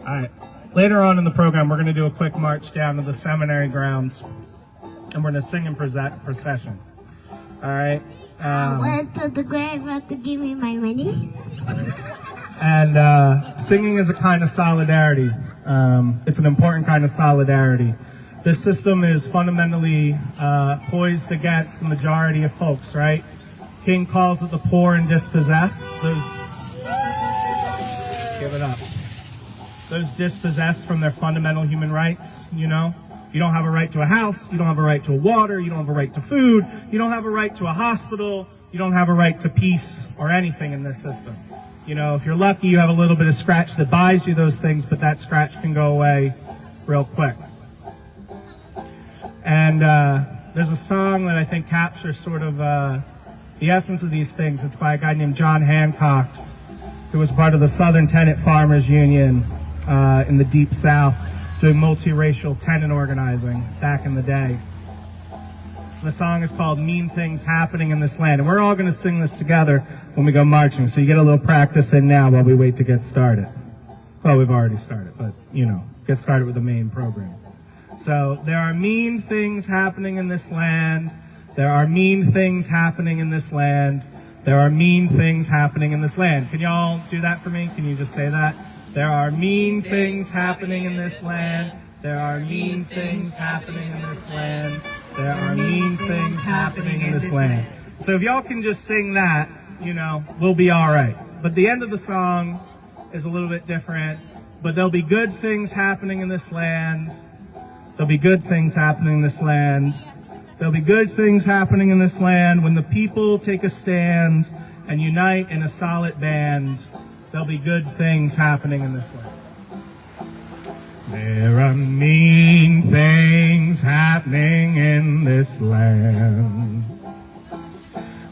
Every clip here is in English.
All right. Later on in the program, we're going to do a quick march down to the seminary grounds, and we're going to sing in procession. All right. I went to the graveyard to give me my money. And singing is a kind of solidarity. It's an important kind of solidarity. This system is fundamentally poised against the majority of folks, right? King calls it the poor and dispossessed. Give it up. Those dispossessed from their fundamental human rights, you know? You don't have a right to a house, you don't have a right to water, you don't have a right to food, you don't have a right to a hospital, you don't have a right to peace or anything in this system. You know, if you're lucky, you have a little bit of scratch that buys you those things, but that scratch can go away real quick. And there's a song that I think captures sort of the essence of these things. It's by a guy named John Hancock, who was part of the Southern Tenant Farmers Union in the Deep South, doing multiracial tenant organizing back in the day. And the song is called Mean Things Happening in This Land. And we're all going to sing this together when we go marching. So you get a little practice in now while we wait to get started. Well, we've already started, but, you know, get started with the main program. So there are mean things happening in this land. There are mean things happening in this land. There are mean things happening in this land. Can y'all do that for me? Can you just say that? There are mean things happening in this land. There are mean things happening in this land. There are mean things happening in this land. So if y'all can just sing that, you know, we'll be all right. But the end of the song is a little bit different. But there'll be good things happening in this land. There'll be good things happening in this land. There'll be good things happening in this land when the people take a stand and unite in a solid band. There'll be good things happening in this land. There are mean things happening in this land.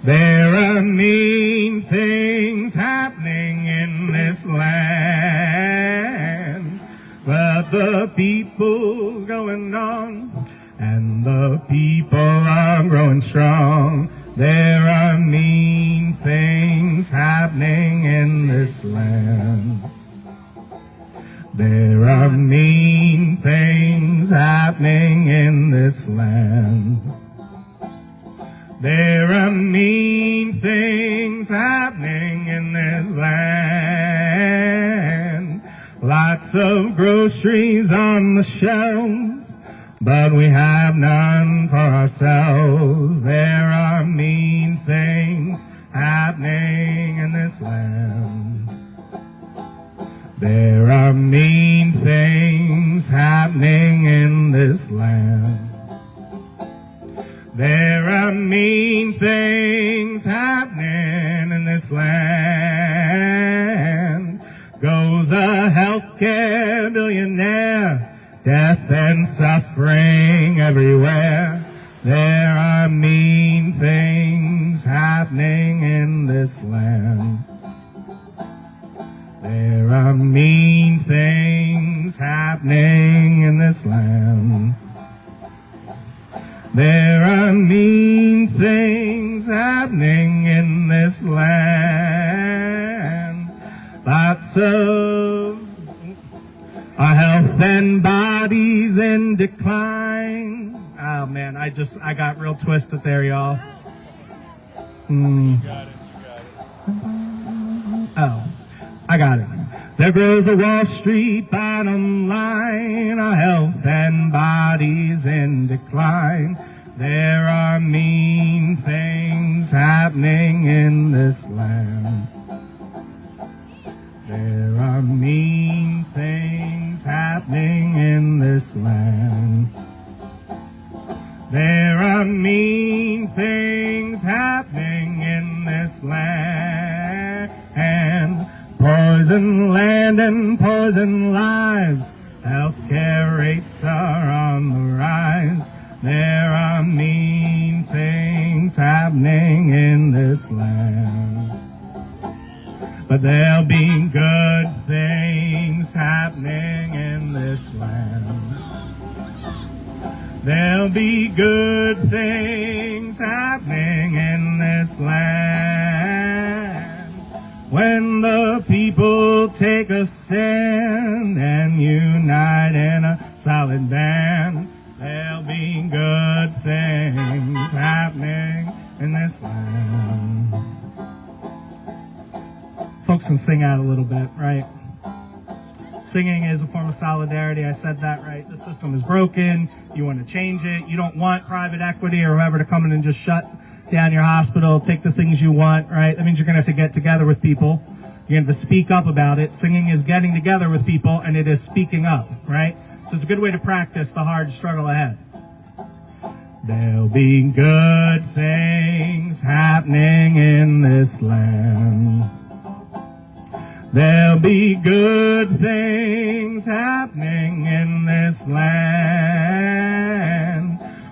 There are mean things happening in this land. But the people's going on, and the people are growing strong. There are mean things happening in this land. There are mean things happening in this land. There are mean things happening in this land. Lots of groceries on the shelves, but we have none for ourselves. There are mean things happening in this land. There are mean things happening in this land. There are mean things happening in this land. Goes a healthcare billionaire, death and suffering everywhere. There are mean things happening in this land. There are mean things happening in this land. There are mean things happening in this land. Lots of our health and bodies in decline. Oh man, I got real twisted there, y'all. You got it. Oh, I got it. There goes a Wall Street bottom line. Our health and bodies in decline. There are mean things happening in this land. There are mean things happening in this land. There are mean things happening in this land. Poison land and poison lives. Healthcare rates are on the rise. There are mean things happening in this land. But there'll be good things happening in this land. There'll be good things happening in this land. When the people take a stand and unite in a solid band, there'll be good things happening in this land. Folks can sing out a little bit, right? Singing is a form of solidarity. I said that right. The system is broken. You want to change it. You don't want private equity or whoever to come in and just shut down your hospital, take the things you want, right? That means you're going to have to get together with people. You're going to have to speak up about it. Singing is getting together with people, and it is speaking up, right? So it's a good way to practice the hard struggle ahead. There'll be good things happening in this land. There'll be good things happening in this land.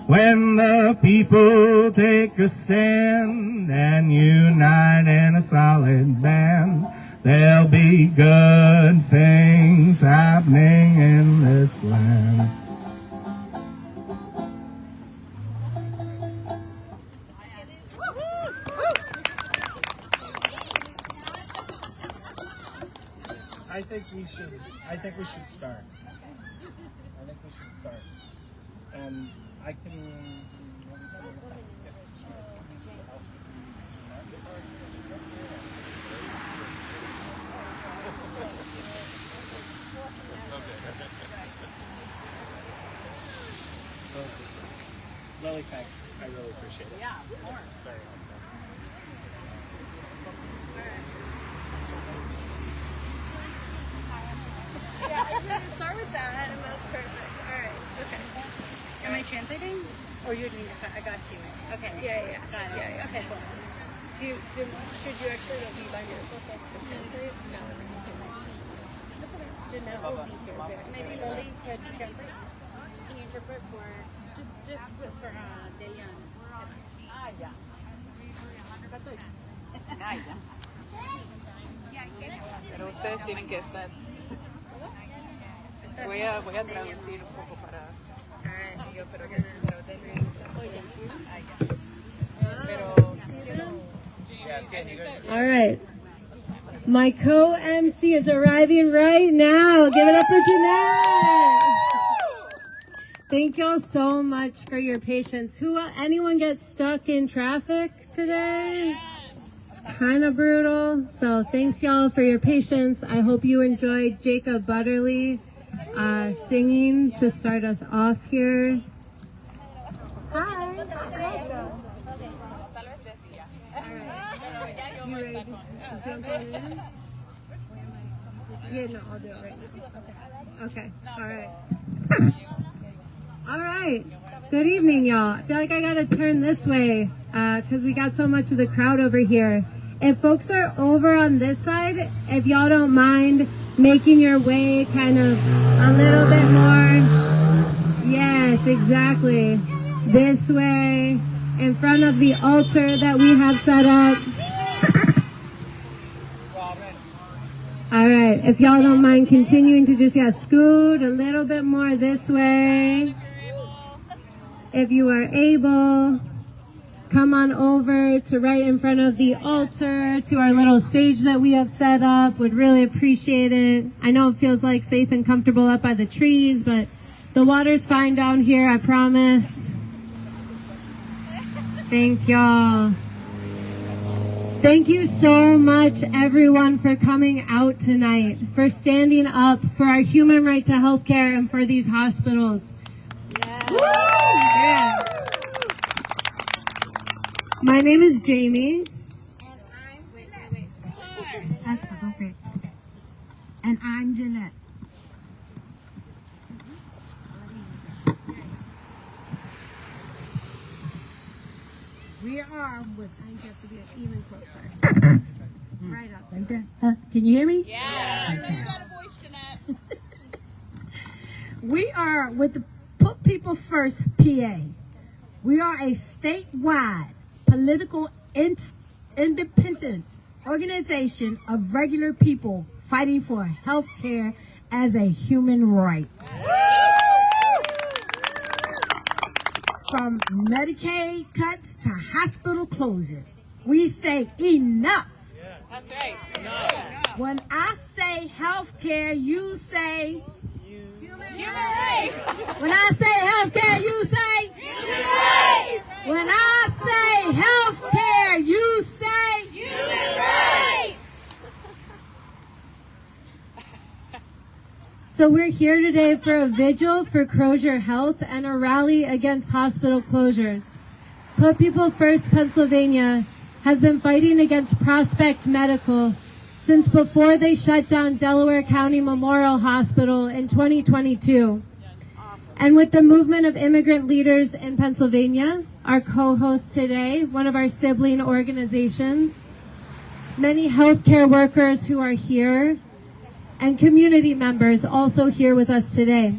When the people take a stand and unite in a solid band, there'll be good things happening in this land. I think we should start. And I can. Lily, thanks. I really appreciate it. Yeah, of course. It's very helpful. Yeah, I didn't start with that, and that's perfect. All right, okay. Am I translating? Or you're doing this? I got you. Okay. Yeah. Got it. Yeah. Okay, cool. Should you actually be by your folks to translate? No. Janelle will be here. Maybe Lily could translate. Can you interpret for just for Dayan? Ya. Pero ustedes tienen que estar. Voy a traducir un poco para yo, pero All right. My co-MC is arriving right now. Give it up for Jeanette. Thank y'all so much for your patience. Anyone get stuck in traffic today? It's kind of brutal. So thanks y'all for your patience. I hope you enjoyed Jacob Butterly singing to start us off here. Hi. You ready to jump in? Yeah, no, I'll do it right now. Okay. All right. All right. Good evening, y'all. I feel like I gotta turn this way because we got so much of the crowd over here. If folks are over on this side, if y'all don't mind making your way kind of a little bit more. Yes, exactly. This way, in front of the altar that we have set up. All right, if y'all don't mind continuing to just, scoot a little bit more this way. If you are able, come on over to right in front of the altar, to our little stage that we have set up. Would really appreciate it. I know it feels like safe and comfortable up by the trees, but the water's fine down here, I promise. Thank y'all. Thank you so much, everyone, for coming out tonight, for standing up for our human right to health care and for these hospitals. Yeah. My name is Jamie. And I'm Jeanette. We are with. I think you have to be even closer. Right up. Right there. Can you hear me? Yeah. You got a voice, Jeanette. We are with the Put People First PA. We are a statewide political independent organization of regular people fighting for health care as a human right. From Medicaid cuts to hospital closure, we say enough That's right. When I say healthcare, you say Human rights. when I say healthcare, you say Human rights. when I say healthcare, you say Human rights. So we're here today for a vigil for Crozer Health and a rally against hospital closures. Put People First Pennsylvania has been fighting against Prospect Medical since before they shut down Delaware County Memorial Hospital in 2022. And with the movement of immigrant leaders in Pennsylvania, our co-host today, one of our sibling organizations, many healthcare workers who are here, and community members also here with us today.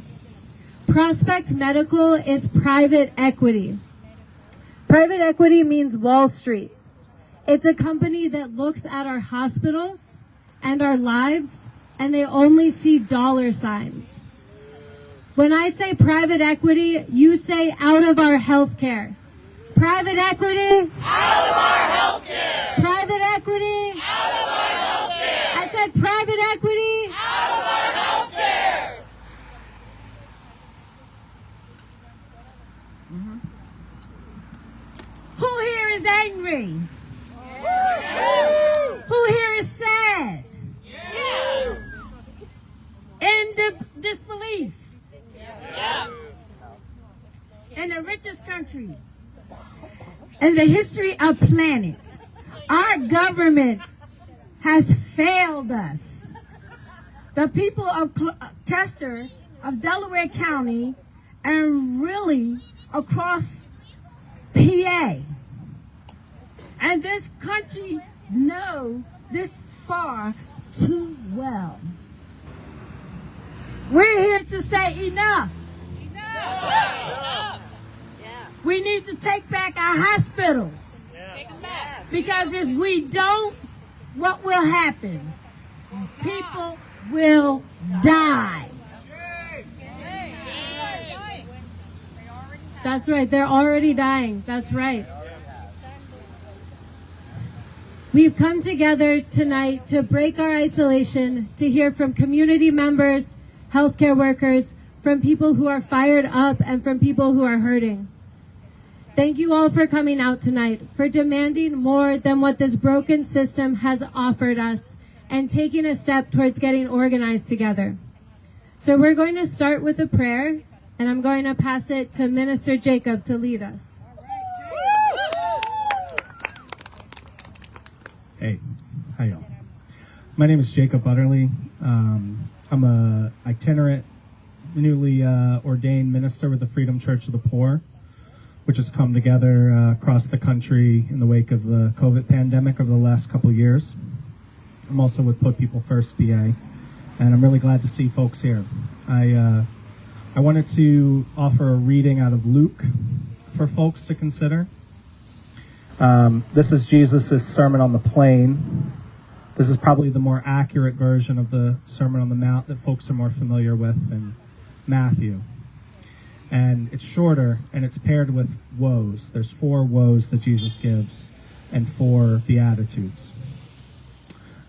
Prospect Medical is private equity. Private equity means Wall Street. It's a company that looks at our hospitals and our lives, and they only see dollar signs. When I say private equity, you say out of our healthcare. Private equity? Out of our healthcare. Private equity? Out of our healthcare. I said private equity? Out of our healthcare. who here is angry? Who here is sad? In disbelief? In the richest country in the history of planets, our government has failed us. The people of Chester, of Delaware County, and really across PA. And this country know this far too well. We're here to say enough. We need to take back our hospitals. Because if we don't, what will happen? People will die. That's right. They're already dying. That's right. We've come together tonight to break our isolation, to hear from community members, healthcare workers, from people who are fired up, and from people who are hurting. Thank you all for coming out tonight, for demanding more than what this broken system has offered us, and taking a step towards getting organized together. So we're going to start with a prayer, and I'm going to pass it to Minister Jacob to lead us. Hey, hi y'all. My name is Jacob Butterly. I'm a itinerant, newly ordained minister with the Freedom Church of the Poor, which has come together across the country in the wake of the COVID pandemic over the last couple of years. I'm also with Put People First BA, and I'm really glad to see folks here. I wanted to offer a reading out of Luke for folks to consider. This is Jesus' Sermon on the Plain. This is probably the more accurate version of the Sermon on the Mount that folks are more familiar with in Matthew. And it's shorter, and it's paired with woes. There's 4 woes that Jesus gives and 4 beatitudes.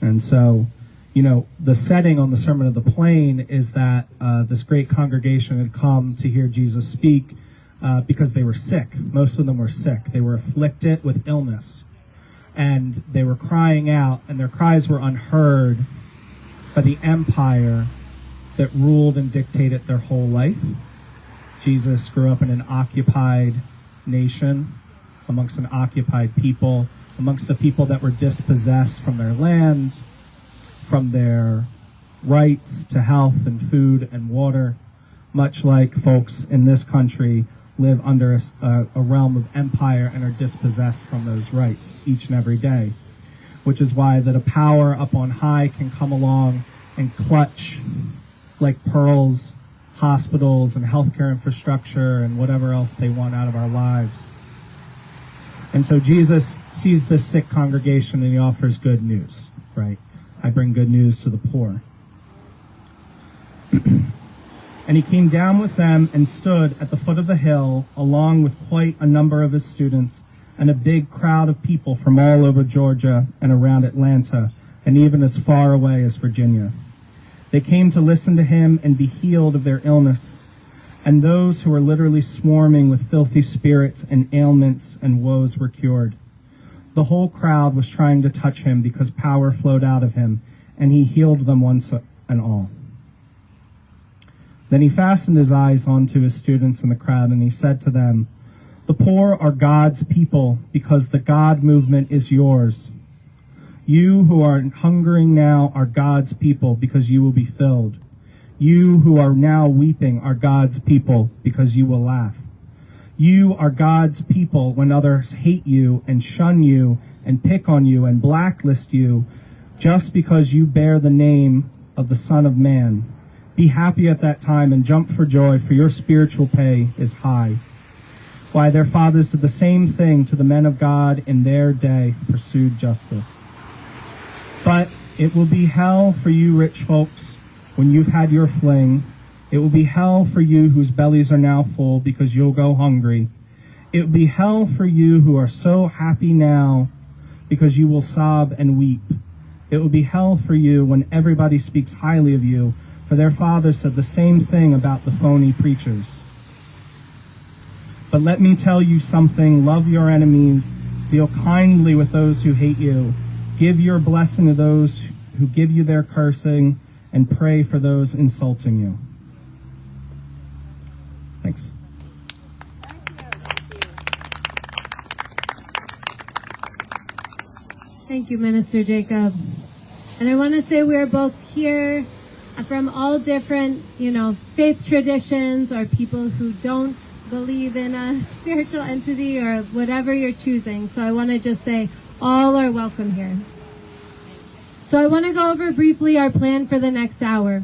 And so, you know, the setting on the Sermon of the Plain is that this great congregation had come to hear Jesus speak because they were sick. Most of them were sick. They were afflicted with illness. And they were crying out, and their cries were unheard by the empire that ruled and dictated their whole life. Jesus grew up in an occupied nation, amongst an occupied people, amongst the people that were dispossessed from their land, from their rights to health and food and water, much like folks in this country live under a realm of empire and are dispossessed from those rights each and every day, which is why that a power up on high can come along and clutch like pearls hospitals and healthcare infrastructure and whatever else they want out of our lives. And so Jesus sees this sick congregation and he offers good news, right? I bring good news to the poor. And he came down with them and stood at the foot of the hill, along with quite a number of his students, and a big crowd of people from all over Georgia and around Atlanta, and even as far away as Virginia. They came to listen to him and be healed of their illness, and those who were literally swarming with filthy spirits and ailments and woes were cured. The whole crowd was trying to touch him because power flowed out of him, and he healed them once and all. Then he fastened his eyes onto his students in the crowd, and he said to them, "The poor are God's people because the God movement is yours. You who are hungering now are God's people because you will be filled. You who are now weeping are God's people because you will laugh. You are God's people when others hate you and shun you and pick on you and blacklist you just because you bear the name of the Son of Man. Be happy at that time and jump for joy, for your spiritual pay is high." Why, their fathers did the same thing to the men of God in their day, pursued justice. But it will be hell for you rich folks when you've had your fling. It will be hell for you whose bellies are now full because you'll go hungry. It will be hell for you who are so happy now because you will sob and weep. It will be hell for you when everybody speaks highly of you, for their fathers said the same thing about the phony preachers. But let me tell you something, love your enemies, deal kindly with those who hate you, give your blessing to those who give you their cursing, and pray for those insulting you. Thanks. Thank you, Minister Jacob. And I want to say we are both here from all different, faith traditions, or people who don't believe in a spiritual entity, or whatever you're choosing. So I want to just say all are welcome here. So I want to go over briefly our plan for the next hour.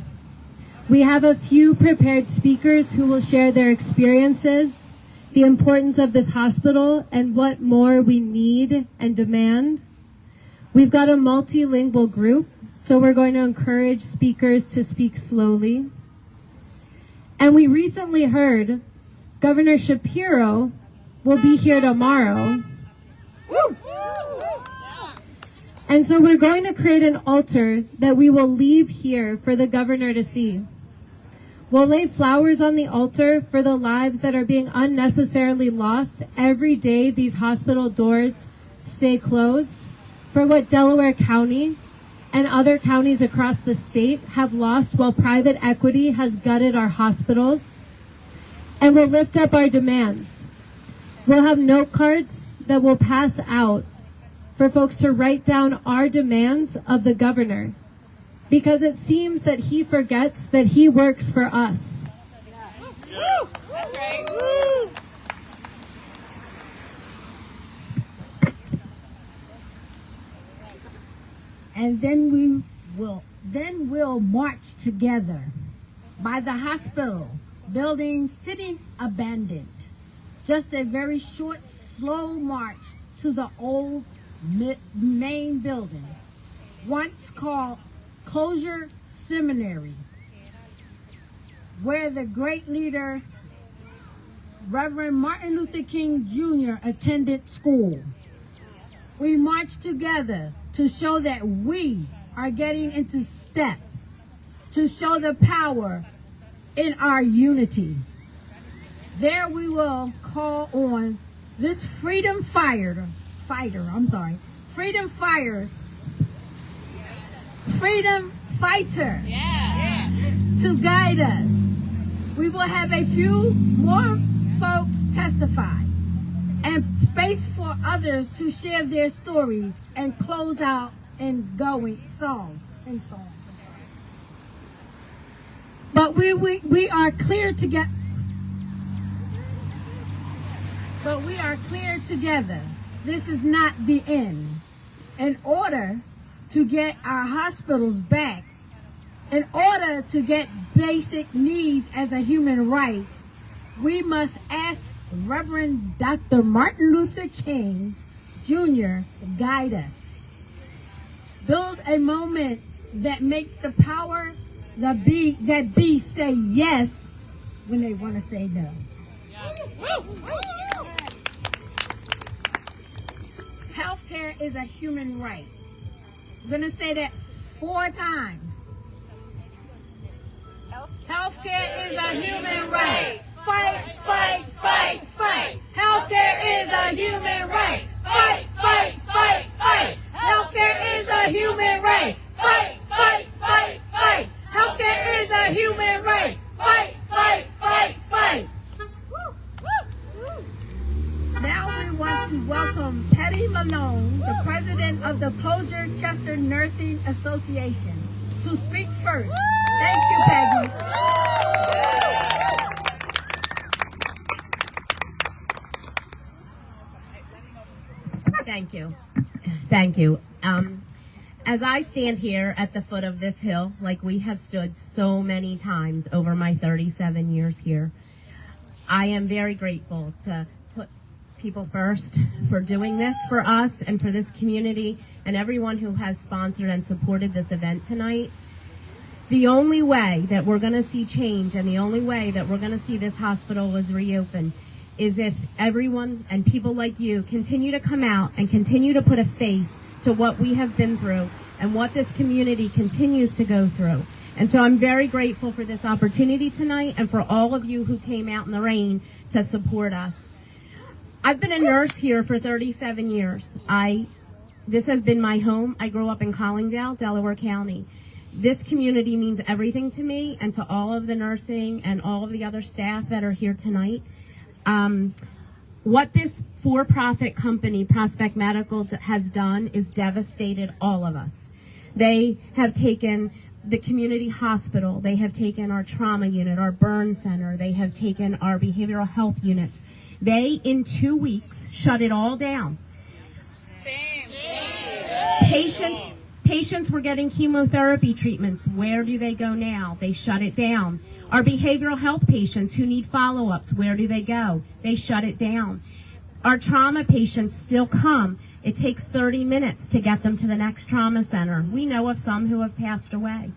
We have a few prepared speakers who will share their experiences, the importance of this hospital, and what more we need and demand. We've got a multilingual group, so we're going to encourage speakers to speak slowly. And we recently heard Governor Shapiro will be here tomorrow. Woo! And so we're going to create an altar that we will leave here for the governor to see. We'll lay flowers on the altar for the lives that are being unnecessarily lost every day these hospital doors stay closed, for what Delaware County and other counties across the state have lost while private equity has gutted our hospitals. And we'll lift up our demands. We'll have note cards that we'll pass out for folks to write down our demands of the governor, because it seems that he forgets that he works for us. Woo! That's right. Woo! And then we'll march together by the hospital building sitting abandoned. Just a very short, slow march to the old main building, once called Crozer Seminary, where the great leader, Reverend Martin Luther King Jr. attended school. We march together to show that we are getting into step, to show the power in our unity. There we will call on this freedom fighter, to guide us. We will have a few more folks testify, and space for others to share their stories and close out in going songs. But we are clear to get. But we are clear together. This is not the end. In order to get our hospitals back, in order to get basic needs as a human rights, we must ask Reverend Dr. Martin Luther King Jr. to guide us. Build a moment that makes the power that be say yes when they want to say no. Healthcare is a human right. I'm going to say that 4 times. Healthcare is a human right. Fight, fight, fight, fight. Healthcare is a human right. Fight, fight, fight, fight. Healthcare is a human right. Fight, fight, fight, fight. Healthcare is a human right. Fight, fight, fight, fight. Now we want to welcome Patty Malone, the president of the Crozer-Chester Nursing Association, to speak first. Thank you, Peggy. Thank you. Thank you. As I stand here at the foot of this hill, like we have stood so many times over my 37 years here, I am very grateful to put people first for doing this for us and for this community and everyone who has sponsored and supported this event tonight. The only way that we're going to see change and the only way that we're going to see this hospital was reopened is if everyone and people like you continue to come out and continue to put a face to what we have been through and what this community continues to go through. And so I'm very grateful for this opportunity tonight and for all of you who came out in the rain to support us. I've been a nurse here for 37 years. This has been my home. I grew up in Collingdale, Delaware County. This community means everything to me and to all of the nursing and all of the other staff that are here tonight. What this for-profit company, Prospect Medical, has done is devastated all of us. They have taken the community hospital, they have taken our trauma unit, our burn center, they have taken our behavioral health units. They, in 2 weeks, shut it all down. Patients were getting chemotherapy treatments. Where do they go now? They shut it down. Our behavioral health patients who need follow-ups, where do they go? They shut it down. Our trauma patients still come. It takes 30 minutes to get them to the next trauma center. We know of some who have passed away.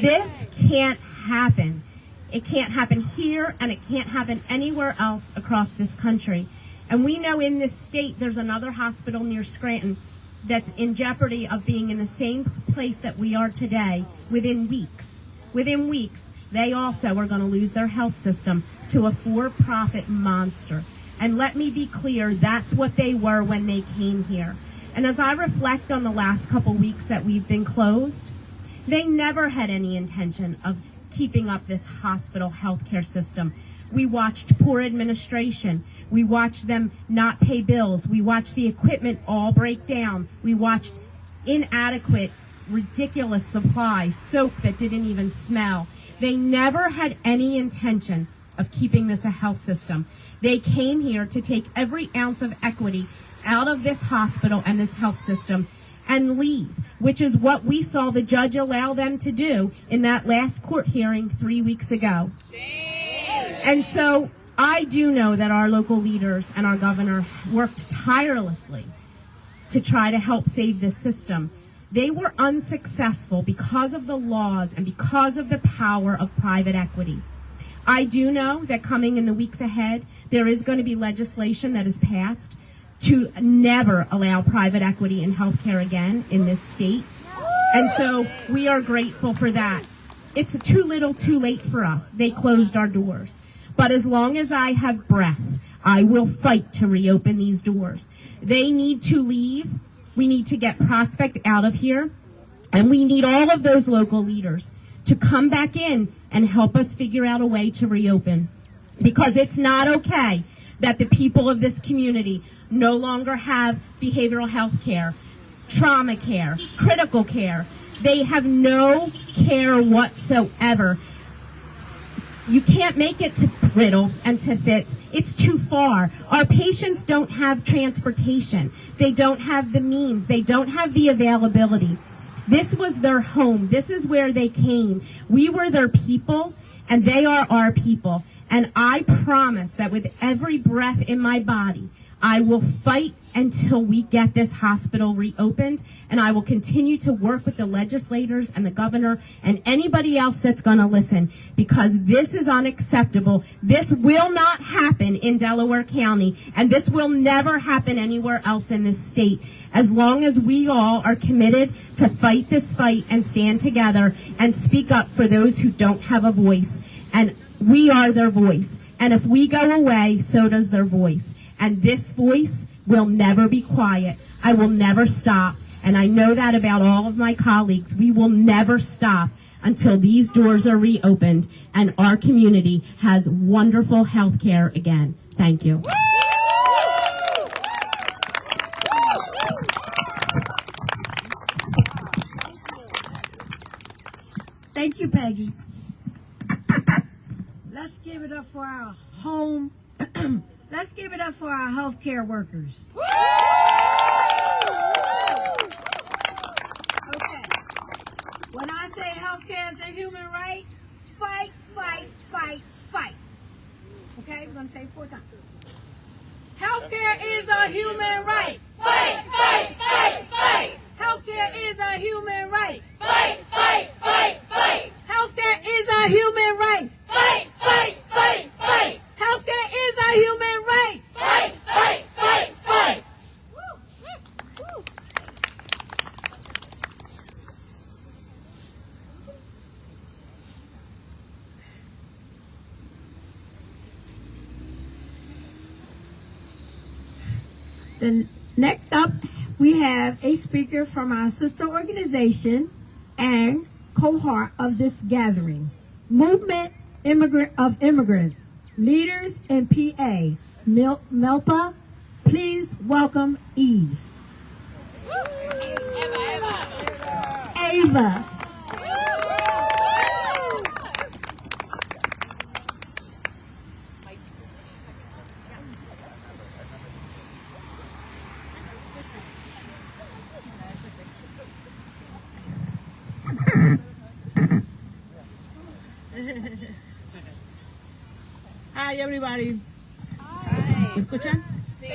This can't happen. It can't happen here, and it can't happen anywhere else across this country. And we know in this state there's another hospital near Scranton that's in jeopardy of being in the same place that we are today within weeks. Within weeks, they also are going to lose their health system to a for-profit monster. And let me be clear, that's what they were when they came here. And as I reflect on the last couple weeks that we've been closed, they never had any intention of keeping up this hospital healthcare system. We watched poor administration. We watched them not pay bills. We watched the equipment all break down. We watched inadequate, ridiculous supplies, soap that didn't even smell. They never had any intention of keeping this a health system. They came here to take every ounce of equity out of this hospital and this health system and leave, which is what we saw the judge allow them to do in that last court hearing 3 weeks ago. And so I do know that our local leaders and our governor worked tirelessly to try to help save this system. They were unsuccessful because of the laws and because of the power of private equity. I do know that coming in the weeks ahead, there is going to be legislation that is passed to never allow private equity in healthcare again in this state. And so we are grateful for that. It's too little too late for us. They closed our doors. But as long as I have breath, I will fight to reopen these doors. They need to leave. We need to get Prospect out of here. And we need all of those local leaders to come back in and help us figure out a way to reopen. Because it's not okay that the people of this community no longer have behavioral health care, trauma care, critical care. They have no care whatsoever. You can't make it to Riddle and to Fitz. It's too far. Our patients don't have transportation. They don't have the means. They don't have the availability. This was their home. This is where they came. We were their people, and they are our people. And I promise that with every breath in my body, I will fight until we get this hospital reopened. And I will continue to work with the legislators and the governor and anybody else that's going to listen, because this is unacceptable. This will not happen in Delaware County, and this will never happen anywhere else in this state, as long as we all are committed to fight this fight and stand together and speak up for those who don't have a voice. And we are their voice. And if we go away, so does their voice. And this voice will never be quiet. I will never stop. And I know that about all of my colleagues. We will never stop until these doors are reopened and our community has wonderful health care again. Thank you. Thank you, Peggy. Let's give it up for our let's give it up for our healthcare workers. Okay. When I say healthcare is a human right, fight, fight, fight, fight. Okay, we're gonna say it 4 times. Healthcare is a human right. Fight, fight, fight, fight. Healthcare is a human right. Fight, fight, fight, fight. Healthcare is a human right. Fight, fight, fight, fight. Healthcare is a human right. Fight, fight, fight, fight. Then next up, we have a speaker from our sister organization and cohort of this gathering, Movement of Immigrants, Leaders in PA, MILPA. Please welcome Eve. Ava. Hi everybody. ¿Me escuchan? Sí.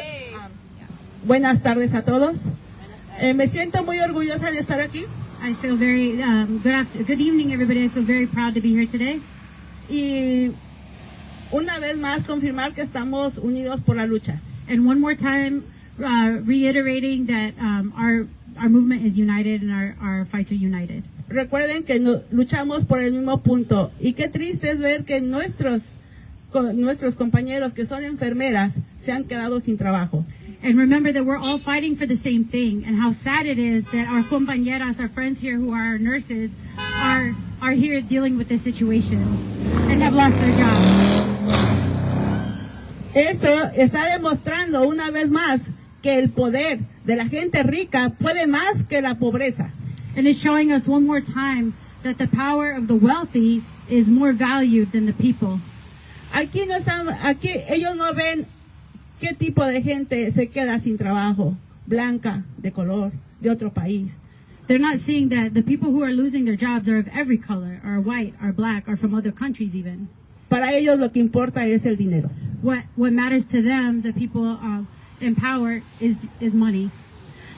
Buenas tardes a todos. Me siento muy orgullosa de estar aquí. I feel very good evening, everybody. I feel very proud to be here today. Y una vez más confirmar que estamos unidos por la lucha. And one more time, reiterating that our movement is united and our fights are united. Recuerden que luchamos por el mismo punto. Y qué triste es ver que nuestros compañeros que son enfermeras se han quedado sin trabajo. And remember that we're all fighting for the same thing, and how sad it is that our compañeras, our friends here who are nurses, are here dealing with this situation and have lost their jobs. Eso está demostrando una vez más que el poder de la gente rica puede más que la pobreza. And it's showing us one more time that the power of the wealthy is more valued than the people. Aquí ellos no ven qué tipo de gente se queda sin trabajo, blanca, de color, de otro país. They're not seeing that the people who are losing their jobs are of every color, are white, are black, are from other countries even. Para ellos lo que importa es el dinero. What matters to them, the people in power, is money.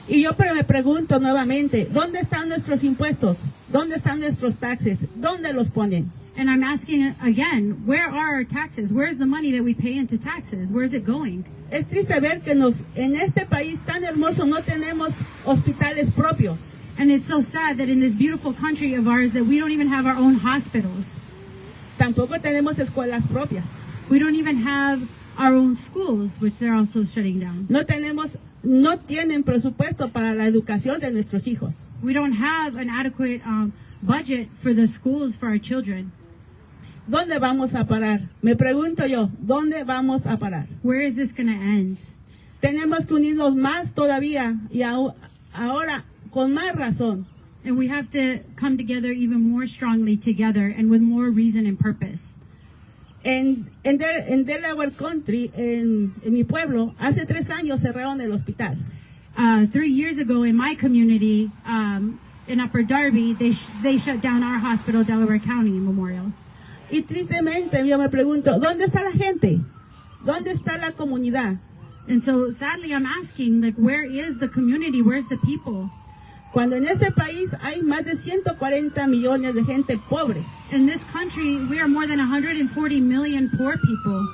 Y yo me pregunto nuevamente, ¿dónde están nuestros impuestos? ¿Dónde están nuestros taxes? ¿Dónde los ponen? And I'm asking again, where are our taxes? Where's the money that we pay into taxes? Where's it going? Es triste ver que en este país tan hermoso no tenemos hospitales propios. And it's so sad that in this beautiful country of ours that we don't even have our own hospitals. Tampoco tenemos escuelas propias. We don't even have our own schools, which they're also shutting down. No tienen presupuesto para la educación de nuestros hijos. We don't have an adequate budget for the schools for our children. ¿Dónde vamos a parar? Me pregunto yo, ¿dónde vamos a parar? Where is this going to end? Tenemos que unirnos más todavía y ahora con más razón. And we have to come together even more strongly together and with more reason and purpose. En Delaware Country, en mi pueblo, hace 3 años cerraron el hospital. 3 years ago in my community, in Upper Darby, they shut down our hospital, Delaware County Memorial. Y tristemente yo me pregunto, ¿dónde está la gente? ¿Dónde está la comunidad? And so sadly, I'm asking, like, where is the community? Where's the people? Cuando en este país hay más de 140 millones de gente pobre. In this country, we are more than 140 million poor people.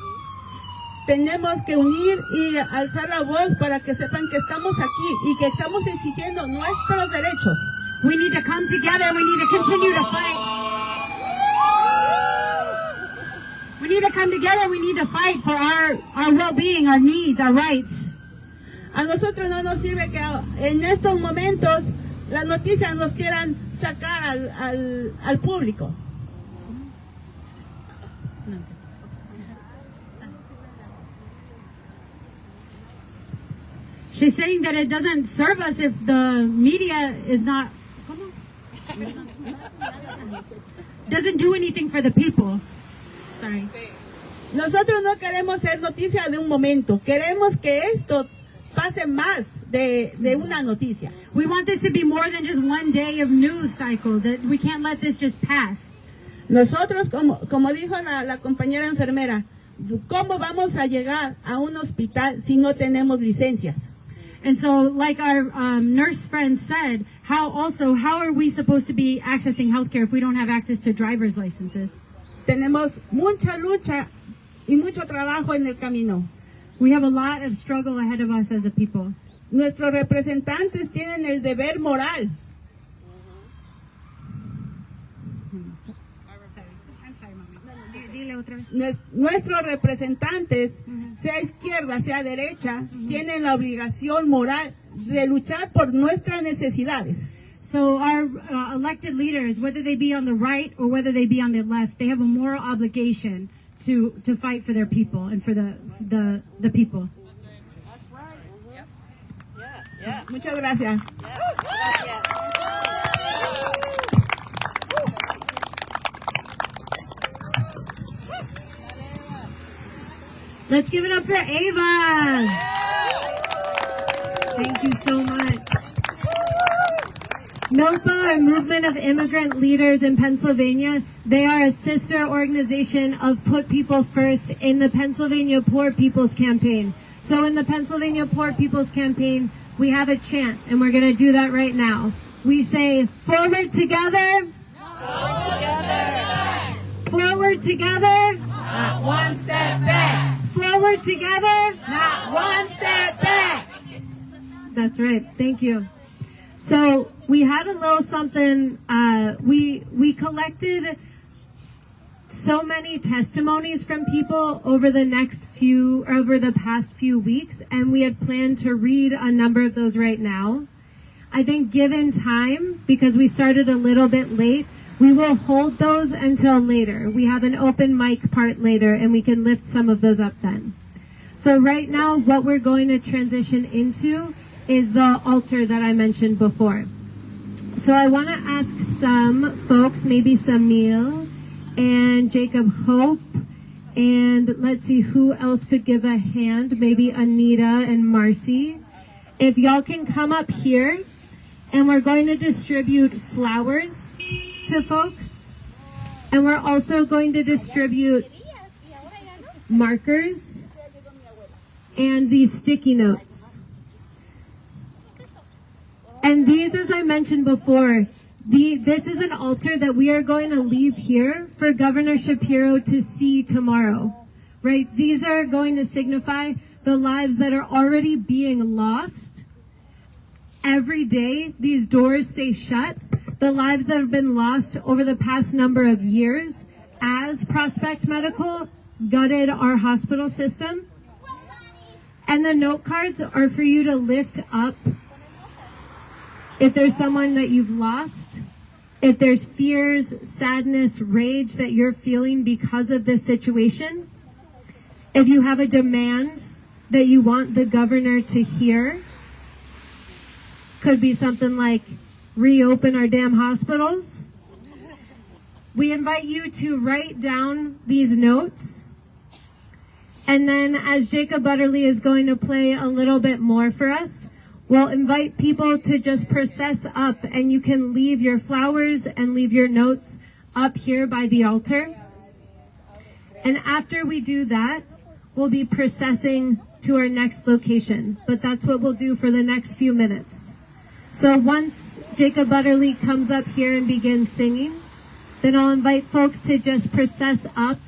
Tenemos que unir y alzar la voz para que sepan que estamos aquí y que estamos exigiendo nuestros derechos. We need to come together. We need to continue to fight. We need to come together. We need to fight for our well-being, our needs, our rights. A nosotros no nos sirve que en estos momentos las noticias nos quieran sacar al público. She's saying that it doesn't serve us if the media is not, doesn't do anything for the people. Sorry. Nosotros no queremos ser noticia de un momento. Queremos que esto pase más de una noticia. We want this to be more than just one day of news cycle, that we can't let this just pass. Nosotros, como dijo la compañera enfermera, ¿cómo vamos a llegar a un hospital si no tenemos licencias? And so, like our nurse friend said, how are we supposed to be accessing healthcare if we don't have access to driver's licenses? Tenemos mucha lucha y mucho trabajo en el camino. We have a lot of struggle ahead of us as a people. Nuestros representantes tienen el deber moral. Nuestros representantes, sea izquierda, sea derecha, tienen la obligación moral de luchar por nuestras necesidades. So our elected leaders, whether they be on the right or whether they be on the left, they have a moral obligation to fight for their people and for the people. Muchas gracias. Let's give it up for Ava. Thank you so much. MILPA, a movement of immigrant leaders in Pennsylvania, they are a sister organization of Put People First in the Pennsylvania Poor People's Campaign. So in the Pennsylvania Poor People's Campaign, we have a chant, and we're going to do that right now. We say, forward together. Forward together. Forward together. Not one step back. Forward together. Not one step back. That's right. Thank you. So we had a little something. We collected so many testimonies from people over the past few weeks, and we had planned to read a number of those right now. I think given time, because we started a little bit late, we will hold those until later. We have an open mic part later, and we can lift some of those up then. So right now, what we're going to transition into is the altar that I mentioned before. So I want to ask some folks, maybe Samil and Jacob Hope, and let's see who else could give a hand, maybe Anita and Marcy. If y'all can come up here, and we're going to distribute flowers to folks, and we're also going to distribute markers and these sticky notes. And these, as I mentioned before, this is an altar that we are going to leave here for Governor Shapiro to see tomorrow, right? These are going to signify the lives that are already being lost. Every day, these doors stay shut. The lives that have been lost over the past number of years as Prospect Medical gutted our hospital system. And the note cards are for you to lift up if there's someone that you've lost, if there's fears, sadness, rage that you're feeling because of this situation, if you have a demand that you want the governor to hear, could be something like reopen our damn hospitals. We invite you to write down these notes. And then as Jacob Butterly is going to play a little bit more for us, we'll invite people to just process up, and you can leave your flowers and leave your notes up here by the altar. And after we do that, we'll be processing to our next location, but that's what we'll do for the next few minutes. So once Jacob Butterly comes up here and begins singing, then I'll invite folks to just process up,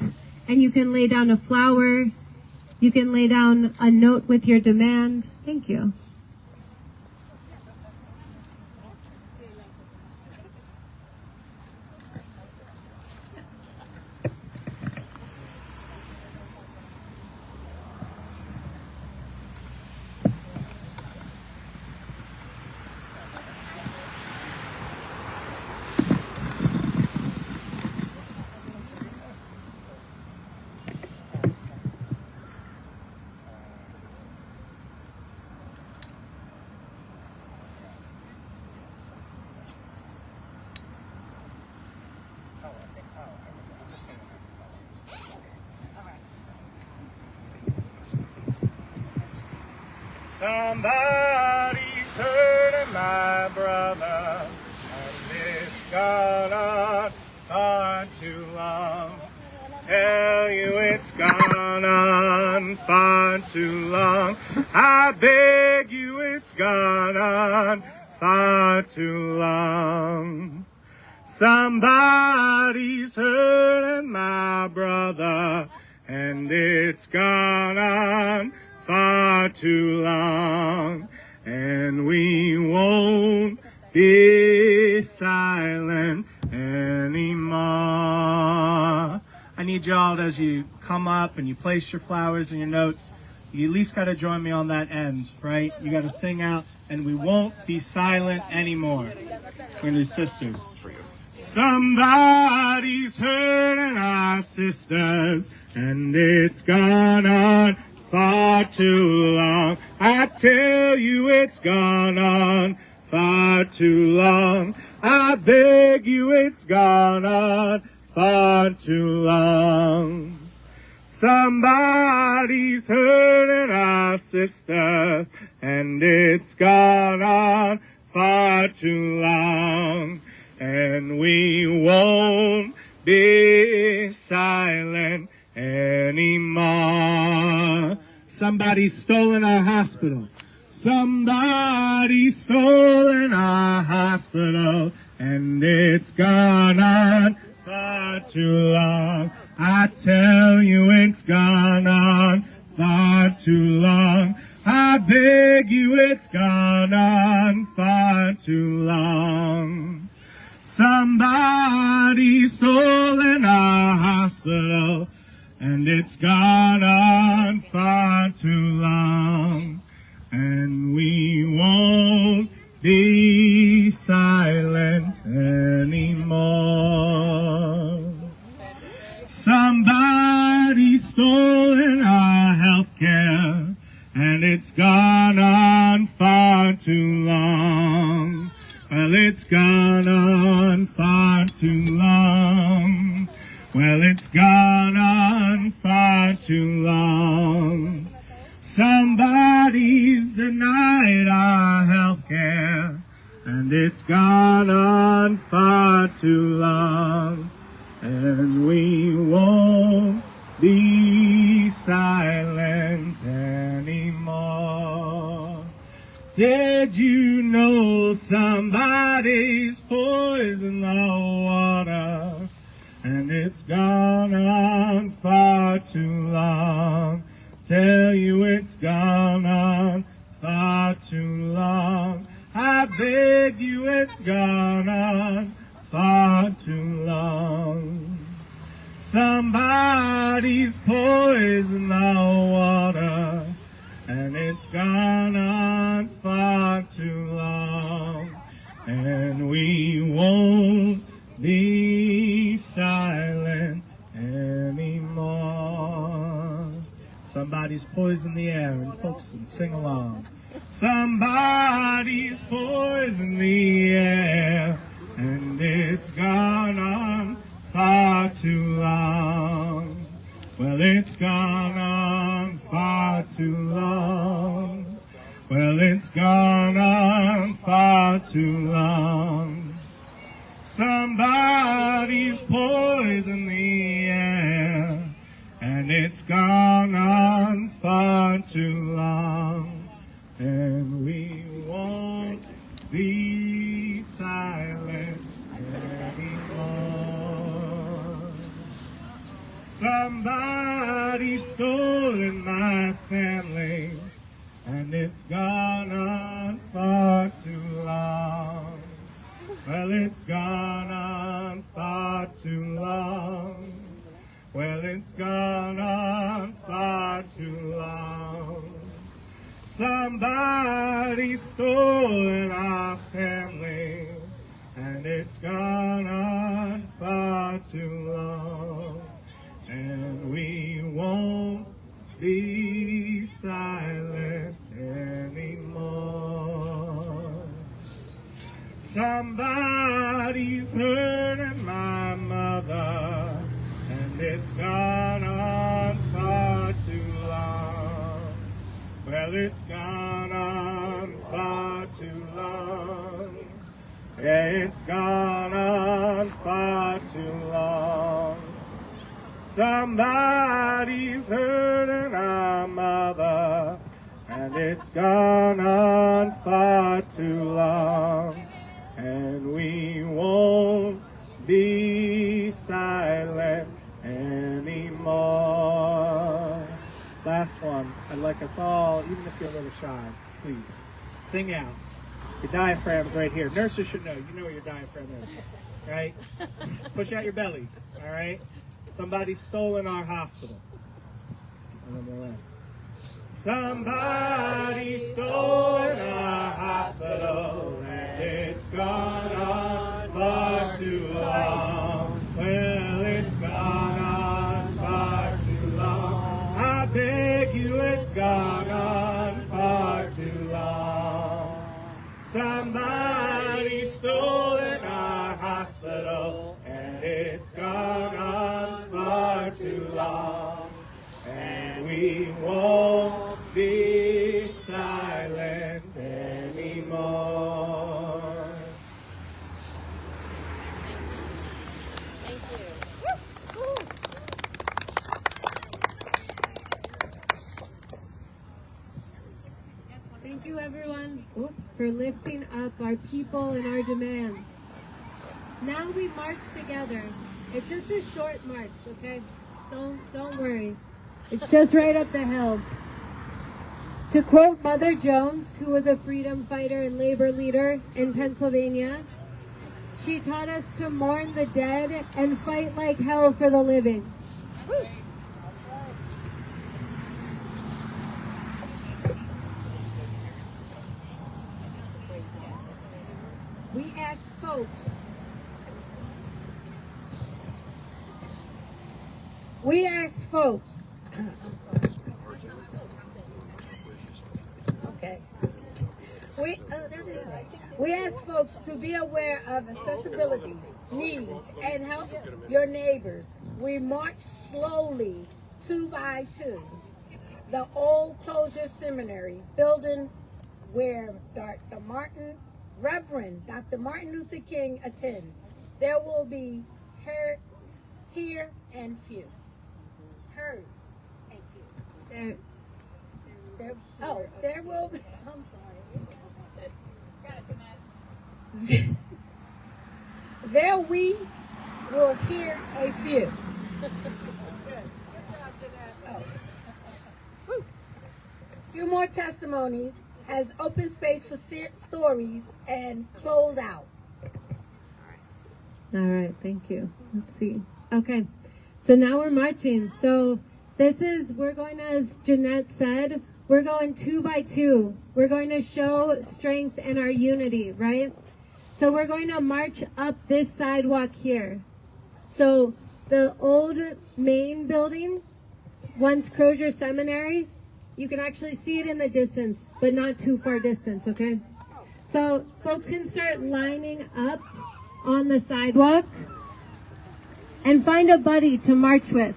and you can lay down a flower, you can lay down a note with your demand. Thank you. Somebody's hurting my brother, and it's gone on far too long. Tell you it's gone on far too long. I beg you, it's gone on far too long. Somebody's hurting my brother, and it's gone on far too long, and we won't be silent anymore. I need y'all, as you come up and you place your flowers and your notes, you at least got to join me on that end, right? You got to sing out, and we won't be silent anymore. We're going to do sisters. Somebody's hurting our sisters, and it's gone on far too long. I tell you it's gone on far too long. I beg you, it's gone on far too long. Somebody's hurting our sister, and it's gone on far too long. And we won't be silent anymore. Somebody's stolen our hospital. Somebody's stolen our hospital, and it's gone on far too long. I tell you it's gone on far too long. I beg you, it's gone on far too long. Somebody's stolen our hospital, and it's gone on far too long, and we won't be silent anymore. Somebody's stolen our health care, and it's gone on far too long. Well, it's gone on far too long. Well, it's gone on far too long. Somebody's denied our health care, and it's gone on far too long. And we won't be silent anymore. Did you know somebody's poisoned the water, and it's gone on far too long? Tell you it's gone on far too long. I beg you, it's gone on far too long. Somebody's poisoned the water, and it's gone on far too long, and we won't be silent anymore. Somebody's poisoned the air, and folks can sing along. Somebody's poisoned the air, and it's gone on far too long. Well, it's gone on far too long. Well, it's gone on far too long. Somebody's poisoned the air, and and it's gone on far too long, and we won't be silent anymore. Somebody's stolen my family, and it's gone on far too long. Well, it's gone on far too long. Well, it's gone on far too long. Somebody's stolen our family, and it's gone on far too long. And we won't be silent anymore. Somebody's hurting my mother, and it's gone on far too long. Well, it's gone on far too long. Yeah, it's gone on far too long. Somebody's hurting our mother, and it's gone on far too long. And we won't be silent anymore. Last one. I'd like us all, even if you're a little shy, please, sing out. Your diaphragm's right here. Nurses should know. You know where your diaphragm is, right? Push out your belly, all right? Somebody's stolen our hospital. And then we'll end. Somebody's stolen our hospital, and it's gone on far too long. Well, it's gone on far too long. I beg you, it's gone on far too long. Somebody's stolen our hospital, and it's gone on far too long. And we won't be silent anymore. Thank you. Thank you, everyone, for lifting up our people and our demands. Now we march together. It's just a short march, okay? Don't worry. It's just right up the hill. To quote Mother Jones, who was a freedom fighter and labor leader in Pennsylvania, she taught us to mourn the dead and fight like hell for the living. Woo. We ask folks. Okay. We ask folks to be aware of accessibilities, needs, and help your neighbors. We march slowly, 2 by 2. The old Crozer Seminary building where Reverend Dr. Martin Luther King attended. There will be heard and few. Heard and few. There will be. I'm sorry. There we will hear a few. Few more testimonies as open space for stories and close out. All right, thank you. Let's see. Okay, so now we're marching. So we're going, as Jeanette said, we're going 2 by 2. We're going to show strength and our unity, right? So we're going to march up this sidewalk here. So the old main building, once Crozer Seminary, you can actually see it in the distance, but not too far distance, okay? So folks can start lining up on the sidewalk and find a buddy to march with.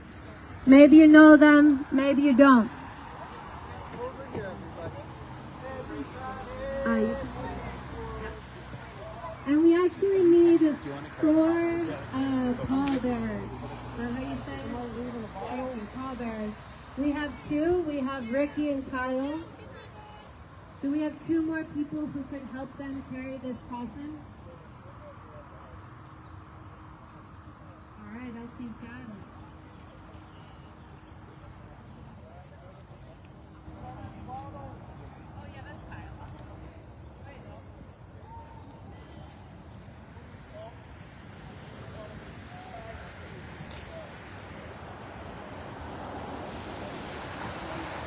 Maybe you know them, maybe you don't. And we actually need 4 pallbearers. How you say it? Pallbearers. We have two. We have Ricky and Kyle. Do we have two more people who could help them carry this coffin? All right, I'll keep that.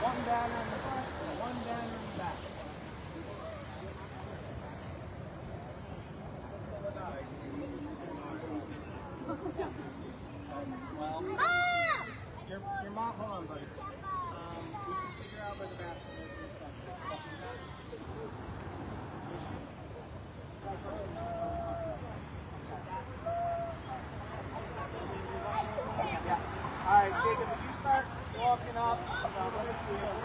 One down on the front, one down on the back. Your mom, hold on, buddy. We can figure out where the bathroom is in a second. All right, Jacob, if you start walking up, let me feel.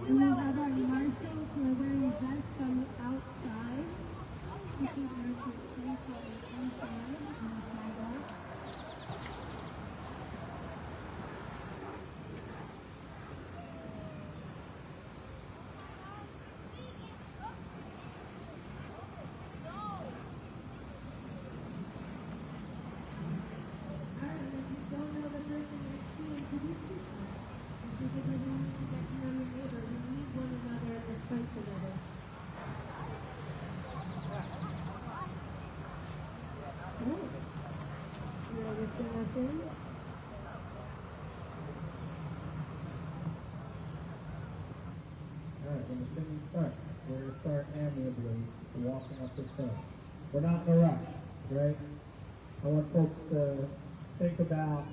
We have our marshals who are wearing vests on the outside. Keeping our police on the inside on the sidewalk. Alright, if you don't know the person next to you, introduce yourself. If you really want to get to know your neighbor, you need one another and fight together. Alright. You ready to sing us in? Alright, when the singing starts, we're going to start amiably walking up this hill. We're not in a rush, right? I want folks to think about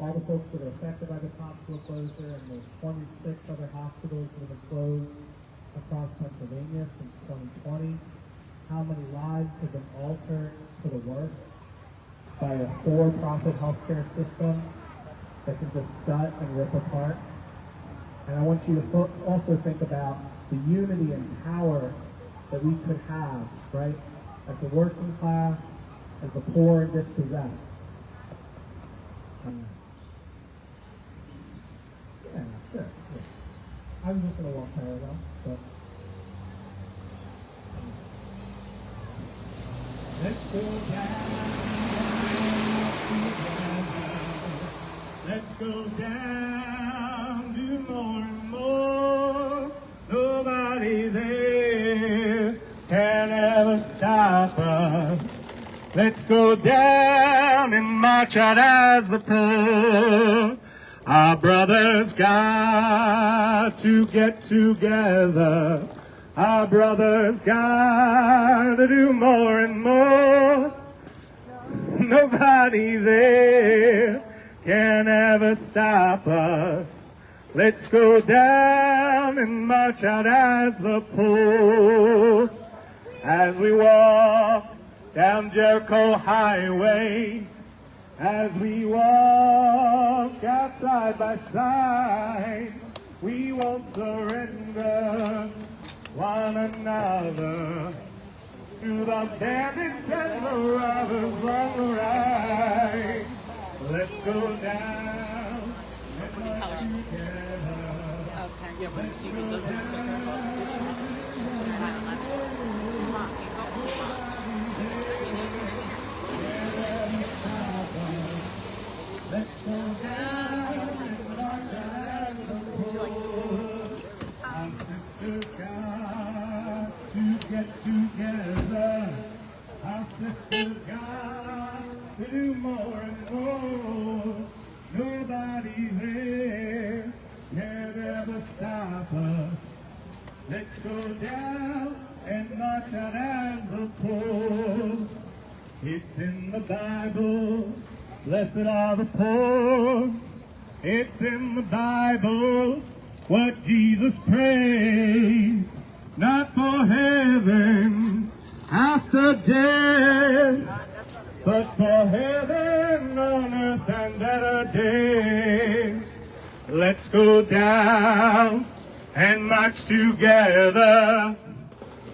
all the folks that are affected by this hospital closure and the 26 other hospitals that have been closed across Pennsylvania since 2020. How many lives have been altered for the worse by a for-profit healthcare system that can just gut and rip apart. And I want you to also think about the unity and power that we could have, right? As the working class, as the poor and dispossessed. Yeah, sure. Yeah. I'm just going to walk parallel, but... Let's go down, let's go down, do more and more. Nobody there can ever stop us. Let's go down and march out as the poor. Our brothers got to get together. Our brothers got to do more and more. Nobody there can ever stop us. Let's go down and march out as the poor. As we walk down Jericho Highway, as we walk out side by side, we won't surrender one another to the bandits and the robbers along the right. Let's go down and march together. Okay. Yeah, but you see, it doesn't affect our politicians. Let's go down and march as the poor. Our sisters got to get together. Our sisters got to do more and more. Nobody there can ever go down and march out as the poor. It's in the Bible, blessed are the poor. It's in the Bible, what Jesus prays. Not for heaven after death, but for heaven on earth and better days. Let's go down and march together.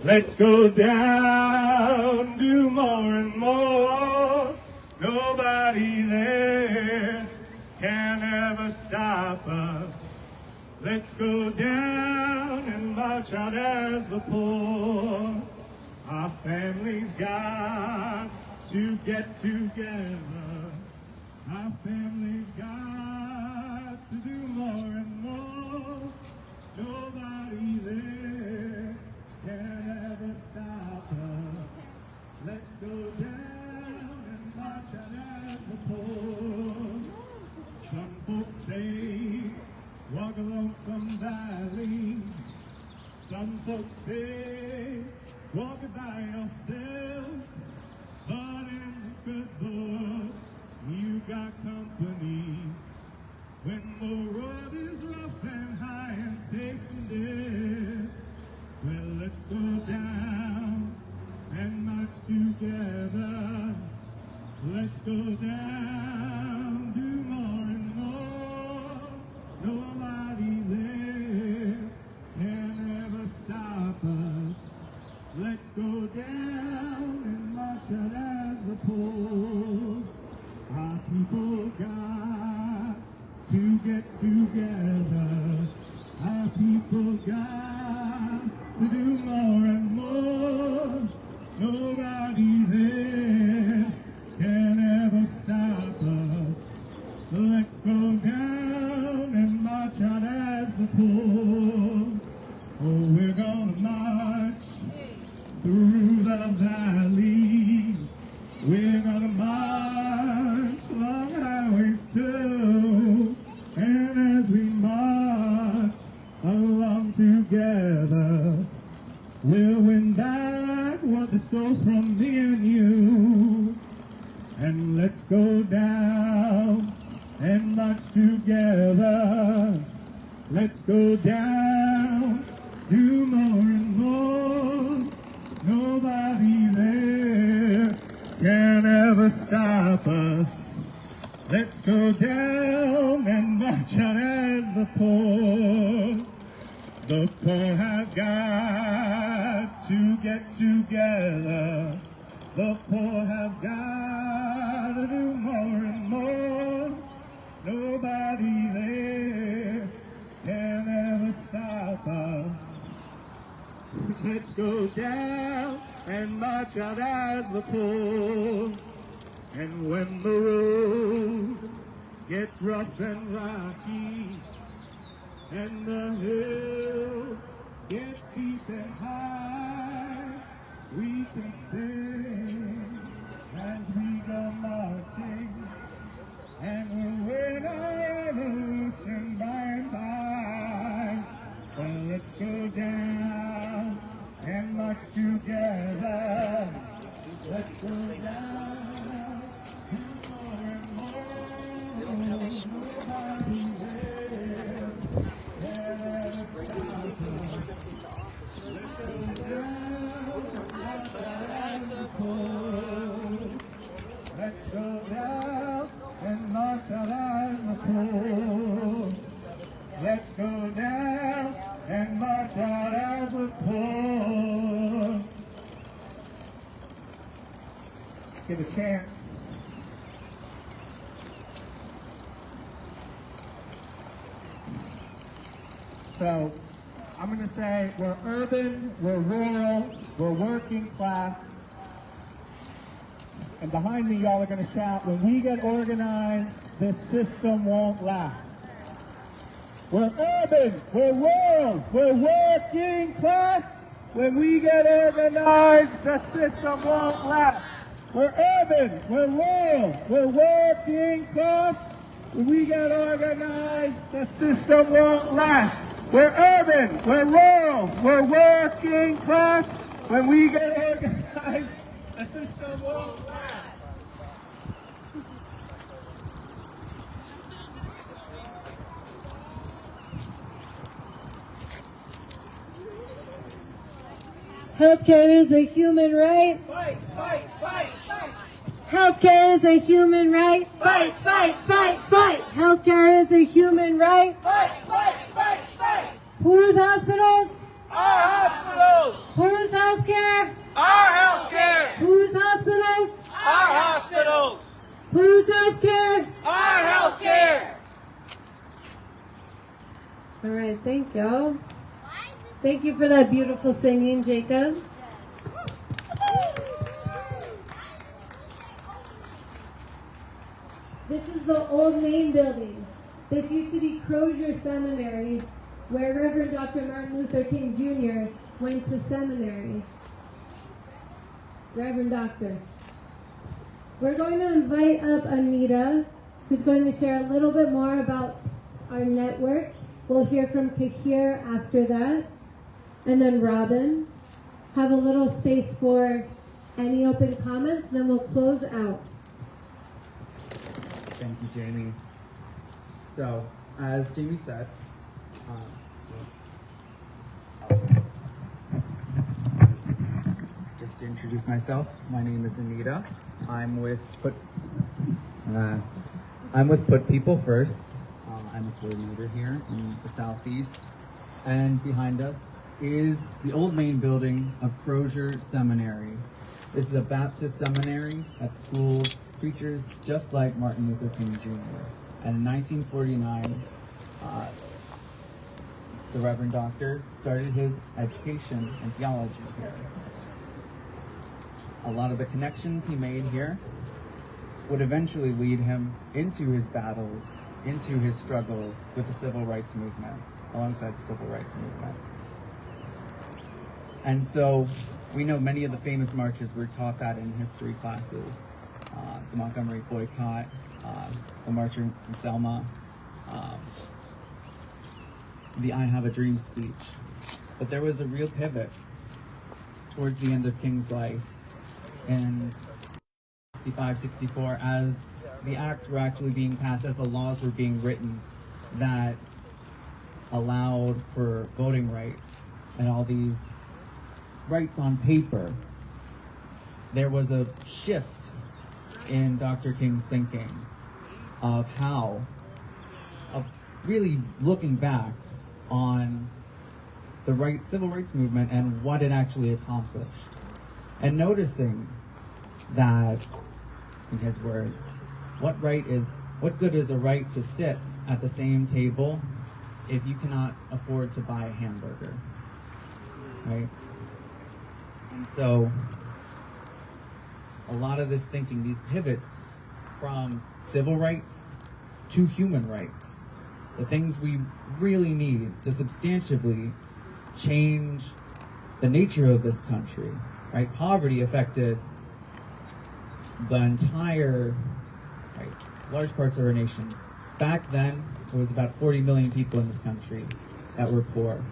Let's go down, do more and more. Nobody there can ever stop us. Let's go down and march out as the poor. Our families got to get together. Our families got to do more and more. Nobody there can ever stop us. Let's go down and march out as the poor. Some folks say, walk a lonesome valley. Some folks say, walk it by yourself. But in the good book, you got company. When the road is rough and high and facing death, well, let's go down and march together. Let's go down, do more and more. Nobody there can ever stop us. Let's go down and march out as the poor. Our people got to get together. Our people got to do more and more. Nobody there can ever stop us. Let's go down and march out as the poor. Oh, we're gonna march through the valley. We're gonna march along highways too. And as we march along together, we'll win back what they stole from me and you. And let's go down and march together. Let's go down, do more and more. Nobody there can ever stop us. Let's go down and march out as the poor. The poor have got to get together. The poor have got to do more and more. Nobody there can ever stop us. Let's go down and march out as the poor. And when the road gets rough and rocky, and the hills get steep and high, we can sing as we go marching, and we'll win our revolution by and by. Well, let's go down and march together. Let's go down. Let's go down and march out as the poor. Let's go down and march out as the poor. Give a chant. So I'm going to say we're urban, we're rural, we're working class. And behind me, y'all are going to shout, when we get organized, this system won't last. We're urban, we're rural, we're working class. When we get organized, the system won't last. We're urban, we're rural, we're working class. When we get organized, the system won't last. We're urban, we're rural, we're working class. When we get organized, the system won't last. Healthcare is a human right. Fight, fight, fight, fight. Healthcare is a human right. Fight, fight, fight, fight. Healthcare is a human right. Fight, fight, fight, fight. Whose hospitals? Our hospitals. Whose healthcare? Our healthcare. Whose hospitals? Our hospitals. Whose healthcare? Our healthcare. All right, thank you. Thank you for that beautiful singing, Jacob. This is the old main building. This used to be Crozer Seminary, where Reverend Dr. Martin Luther King Jr. went to seminary. Reverend Doctor. We're going to invite up Anita, who's going to share a little bit more about our network. We'll hear from Kahir after that. And then Robin. Have a little space for any open comments, then we'll close out. Thank you, Jamie. So, as Jamie said, just to introduce myself, my name is Anita. I'm with Put People First. I'm a coordinator here in the Southeast, and behind us is the old main building of Crozer Seminary. This is a Baptist seminary that schools preachers just like Martin Luther King Jr. And in 1949, the Reverend Doctor started his education in theology here. A lot of the connections he made here would eventually lead him into his battles, into his struggles with the civil rights movement, alongside the civil rights movement. And so we know many of the famous marches were taught that in history classes. The Montgomery boycott, the March in Selma, the I Have a Dream speech. But there was a real pivot towards the end of King's life in 65, 64, as the acts were actually being passed, as the laws were being written that allowed for voting rights and all these rights on paper. There was a shift in Dr. King's thinking of really looking back on the civil rights movement and what it actually accomplished, and noticing that, in his words, what good is a right to sit at the same table if you cannot afford to buy a hamburger, right? And so a lot of this thinking, these pivots from civil rights to human rights, the things we really need to substantially change the nature of this country, right? Poverty affected the entire, large parts of our nations. Back then, there was about 40 million people in this country that were poor.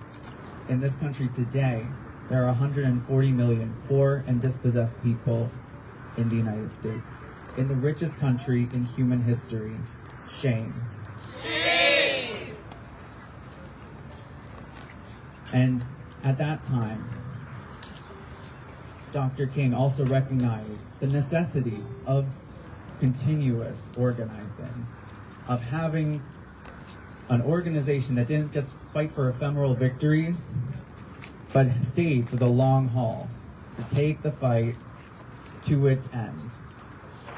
In this country today, there are 140 million poor and dispossessed people in the United States. In the richest country in human history. Shame. Shame! And at that time, Dr. King also recognized the necessity of continuous organizing, of having an organization that didn't just fight for ephemeral victories, but stayed for the long haul, to take the fight to its end,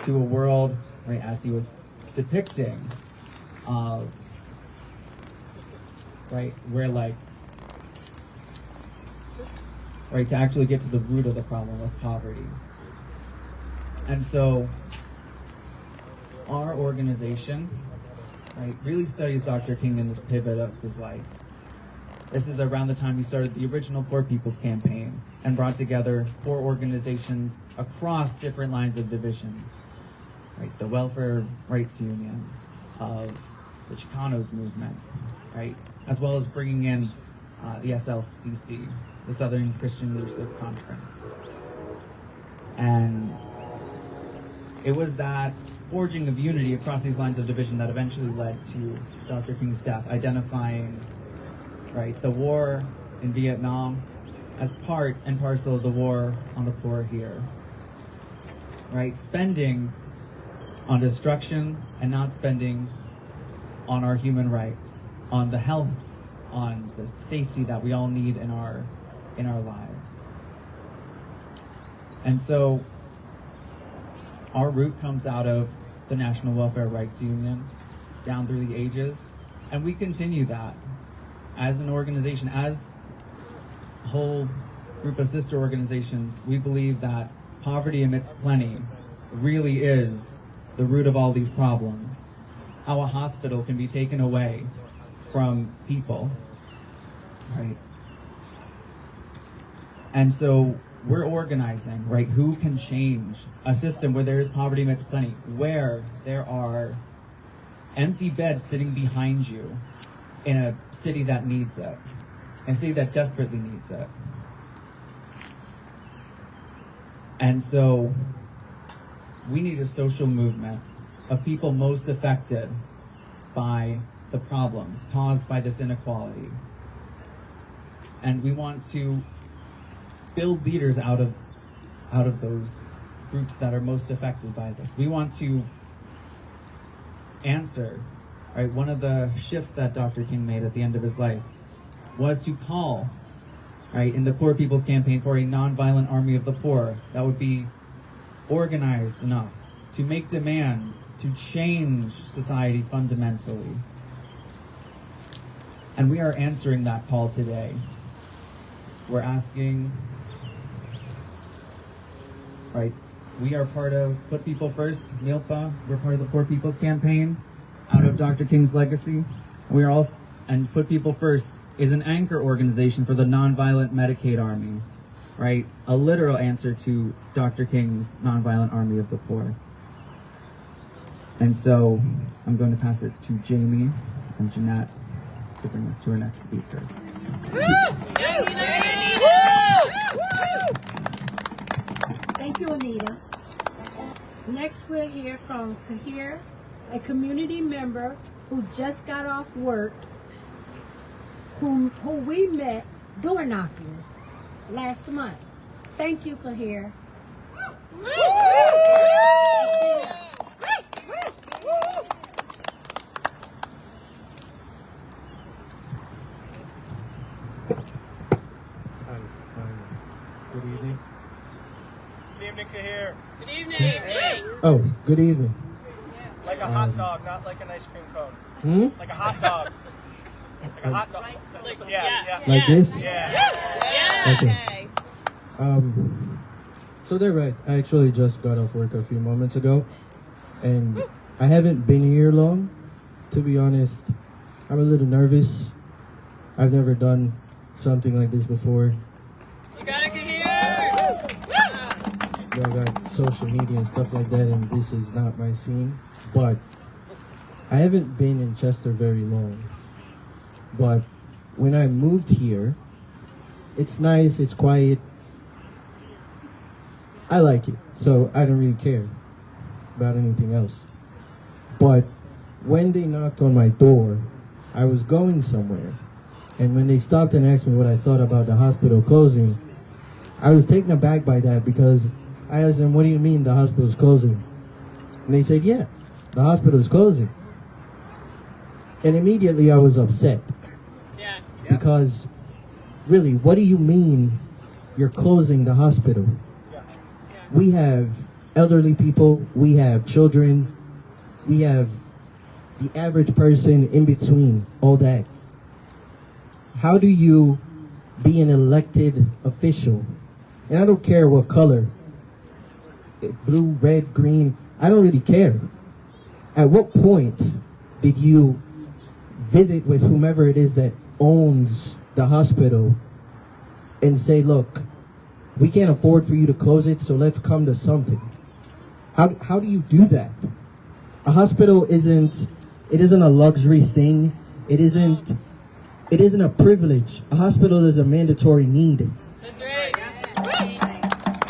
to a world, right, as he was depicting, of, right, where to actually get to the root of the problem of poverty. And so our organization, right, really studies Dr. King in this pivot of his life. This is around the time he started the original Poor People's Campaign and brought together poor organizations across different lines of divisions. Right, the Welfare Rights Union, of the Chicanos movement, right? As well as bringing in the SLCC, the Southern Christian Leadership Conference. And it was that forging of unity across these lines of division that eventually led to Dr. King's death, identifying, right, the war in Vietnam as part and parcel of the war on the poor here, right? Spending on destruction and not spending on our human rights, on the health, on the safety that we all need in our lives. And so our root comes out of the National Welfare Rights Union down through the ages, and we continue that as an organization, as a whole group of sister organizations. We believe that poverty amidst plenty really is the root of all these problems. How a hospital can be taken away from people, right? And so we're organizing, right? Who can change a system where there is poverty amidst plenty, where there are empty beds sitting behind you in a city that needs it, a city that desperately needs it. And so we need a social movement of people most affected by the problems caused by this inequality. And we want to build leaders out of those groups that are most affected by this. We want to answer, right? One of the shifts that Dr. King made at the end of his life was to call, right, in the Poor People's Campaign for a nonviolent army of the poor that would be organized enough to make demands to change society fundamentally. And we are answering that call today. We're asking, right, we are part of Put People First, MILPA. We're part of the Poor People's Campaign out of Dr. King's legacy. We are also, and Put People First is an anchor organization for the Nonviolent Medicaid Army, right? A literal answer to Dr. King's Nonviolent Army of the Poor. And so I'm going to pass it to Jamie and Jeanette to bring us to our next speaker. Thank you, Anita. Next, we'll hear from Kahir, a community member who just got off work, who we met door knocking last month. Thank you, Kahir. Good evening. Good evening, Kahir. Good evening. Oh, good evening. Like a hot dog, not like an ice cream cone. Like a hot dog. Like a hot dog. Yeah. Like this? Yeah. Okay. So they're right. I actually just got off work a few moments ago, and I haven't been here long. To be honest, I'm a little nervous. I've never done something like this before. You got it, Kahir. I got social media and stuff like that, and this is not my scene. But I haven't been in Chester very long. But when I moved here, it's nice, it's quiet. I like it, so I don't really care about anything else. But when they knocked on my door, I was going somewhere. And when they stopped and asked me what I thought about the hospital closing, I was taken aback by that, because I asked them, what do you mean the hospital's closing? And they said, yeah, the hospital's closing. And immediately I was upset. Yeah. Because, really, what do you mean you're closing the hospital? We have elderly people, we have children, we have the average person in between, all that. How do you be an elected official? And I don't care what color, blue, red, green, I don't really care. At what point did you visit with whomever it is that owns the hospital and say, look, we can't afford for you to close it, so let's come to something? How do you do that? A hospital isn't It isn't a luxury thing. It isn't a privilege. A hospital is a mandatory need. That's right.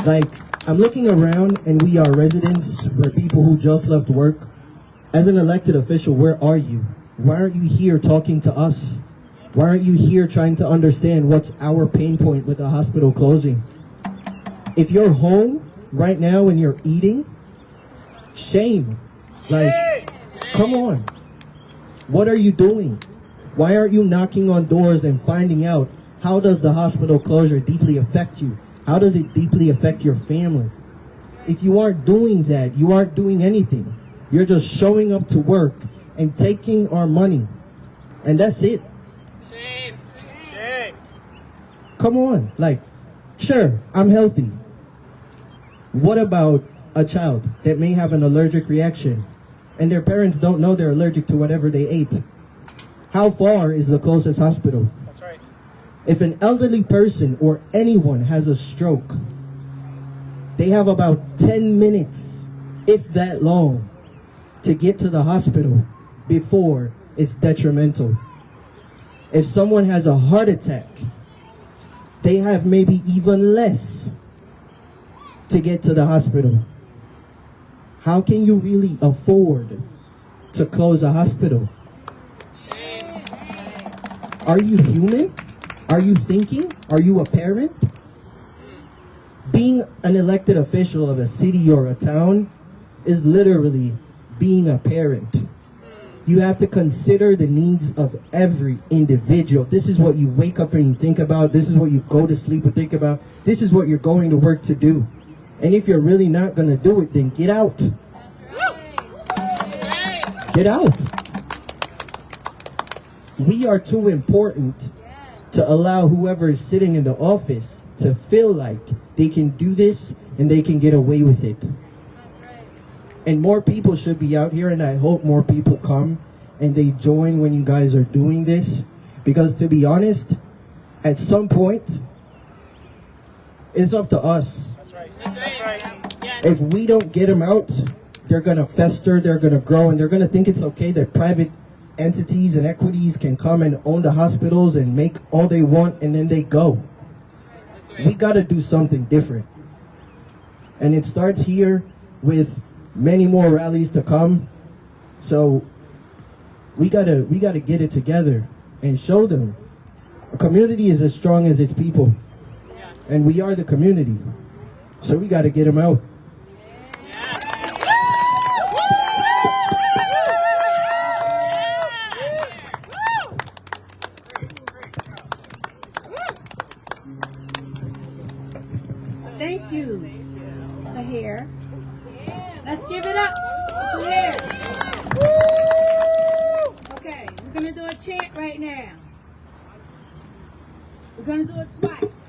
Like, I'm looking around and we are residents, we're people who just left work. As an elected official, where are you? Why aren't you here talking to us? Why aren't you here trying to understand what's our pain point with a hospital closing? If you're home right now and you're eating, shame. Like, come on. What are you doing? Why aren't you knocking on doors and finding out how does the hospital closure deeply affect you? How does it deeply affect your family? If you aren't doing that, you aren't doing anything. You're just showing up to work and taking our money. And that's it. Shame. Come on. Like, sure, I'm healthy. What about a child that may have an allergic reaction and their parents don't know they're allergic to whatever they ate? How far is the closest hospital? That's right. If an elderly person or anyone has a stroke, they have about 10 minutes, if that long, to get to the hospital before it's detrimental. If someone has a heart attack, they have maybe even less to get to the hospital. How can you really afford to close a hospital? Are you human? Are you thinking? Are you a parent? Being an elected official of a city or a town is literally being a parent. You have to consider the needs of every individual. This is what you wake up and you think about. This is what you go to sleep and think about. This is what you're going to work to do. And if you're really not going to do it, then get out. Get out. We are too important to allow whoever is sitting in the office to feel like they can do this and they can get away with it. And more people should be out here, and I hope more people come and they join when you guys are doing this. Because to be honest, at some point, it's up to us. That's right. If we don't get them out, they're going to fester, they're going to grow, and they're going to think it's okay that private entities and equities can come and own the hospitals and make all they want, and then they go. We got to do something different. And it starts here with many more rallies to come. So we gotta get it together and show them a community is as strong as its people. And we are the community. So we gotta get them out. Thank you, the hair. Let's give it up for hair. Okay, we're gonna do a chant right now. We're gonna do it twice.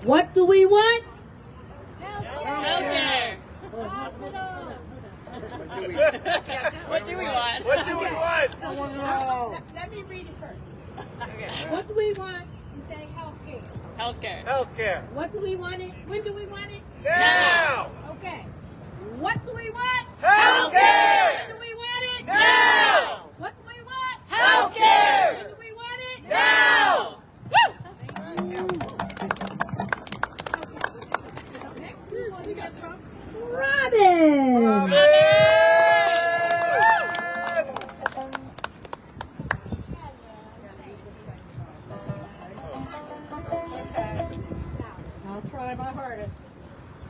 What do we want? Healthcare. What do we want? What do we want? Let me read it first. Okay. What do we want? You say healthcare. Healthcare. Healthcare. What do we want it? When do we want it? Now! Okay. What do we want? Healthcare! When do we want it? Now! What do we want? Healthcare! When do we want it? Now! Next one we got from Robin. I'll try my hardest.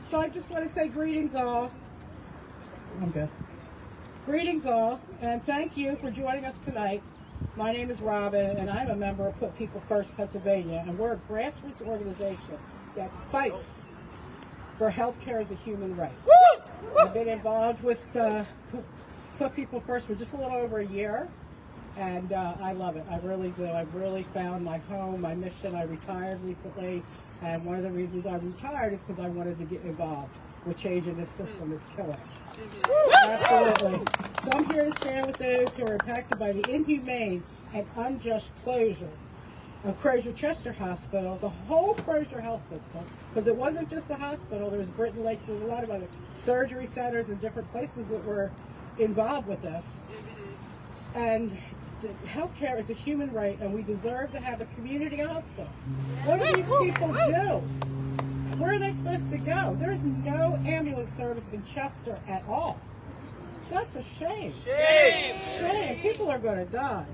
So I just want to say greetings all. I'm good. Greetings all, and thank you for joining us tonight. My name is Robin, and I'm a member of Put People First Pennsylvania, and we're a grassroots organization that fights for healthcare as a human right. I've been involved with Put People First for just a little over a year, and I love it. I really do. I've really found my home, my mission. I retired recently, and one of the reasons I retired is because I wanted to get involved with changing this system that's killing us. Absolutely. So I'm here to stand with those who are impacted by the inhumane and unjust closure of Crozer-Chester Hospital, the whole Crozer health system, because it wasn't just the hospital. There was Britton Lakes. There was a lot of other surgery centers and different places that were involved with this. And healthcare is a human right, and we deserve to have a community hospital. What do these people do? Where are they supposed to go? There's no ambulance service in Chester at all. That's a shame. Shame. Shame. People are going to die.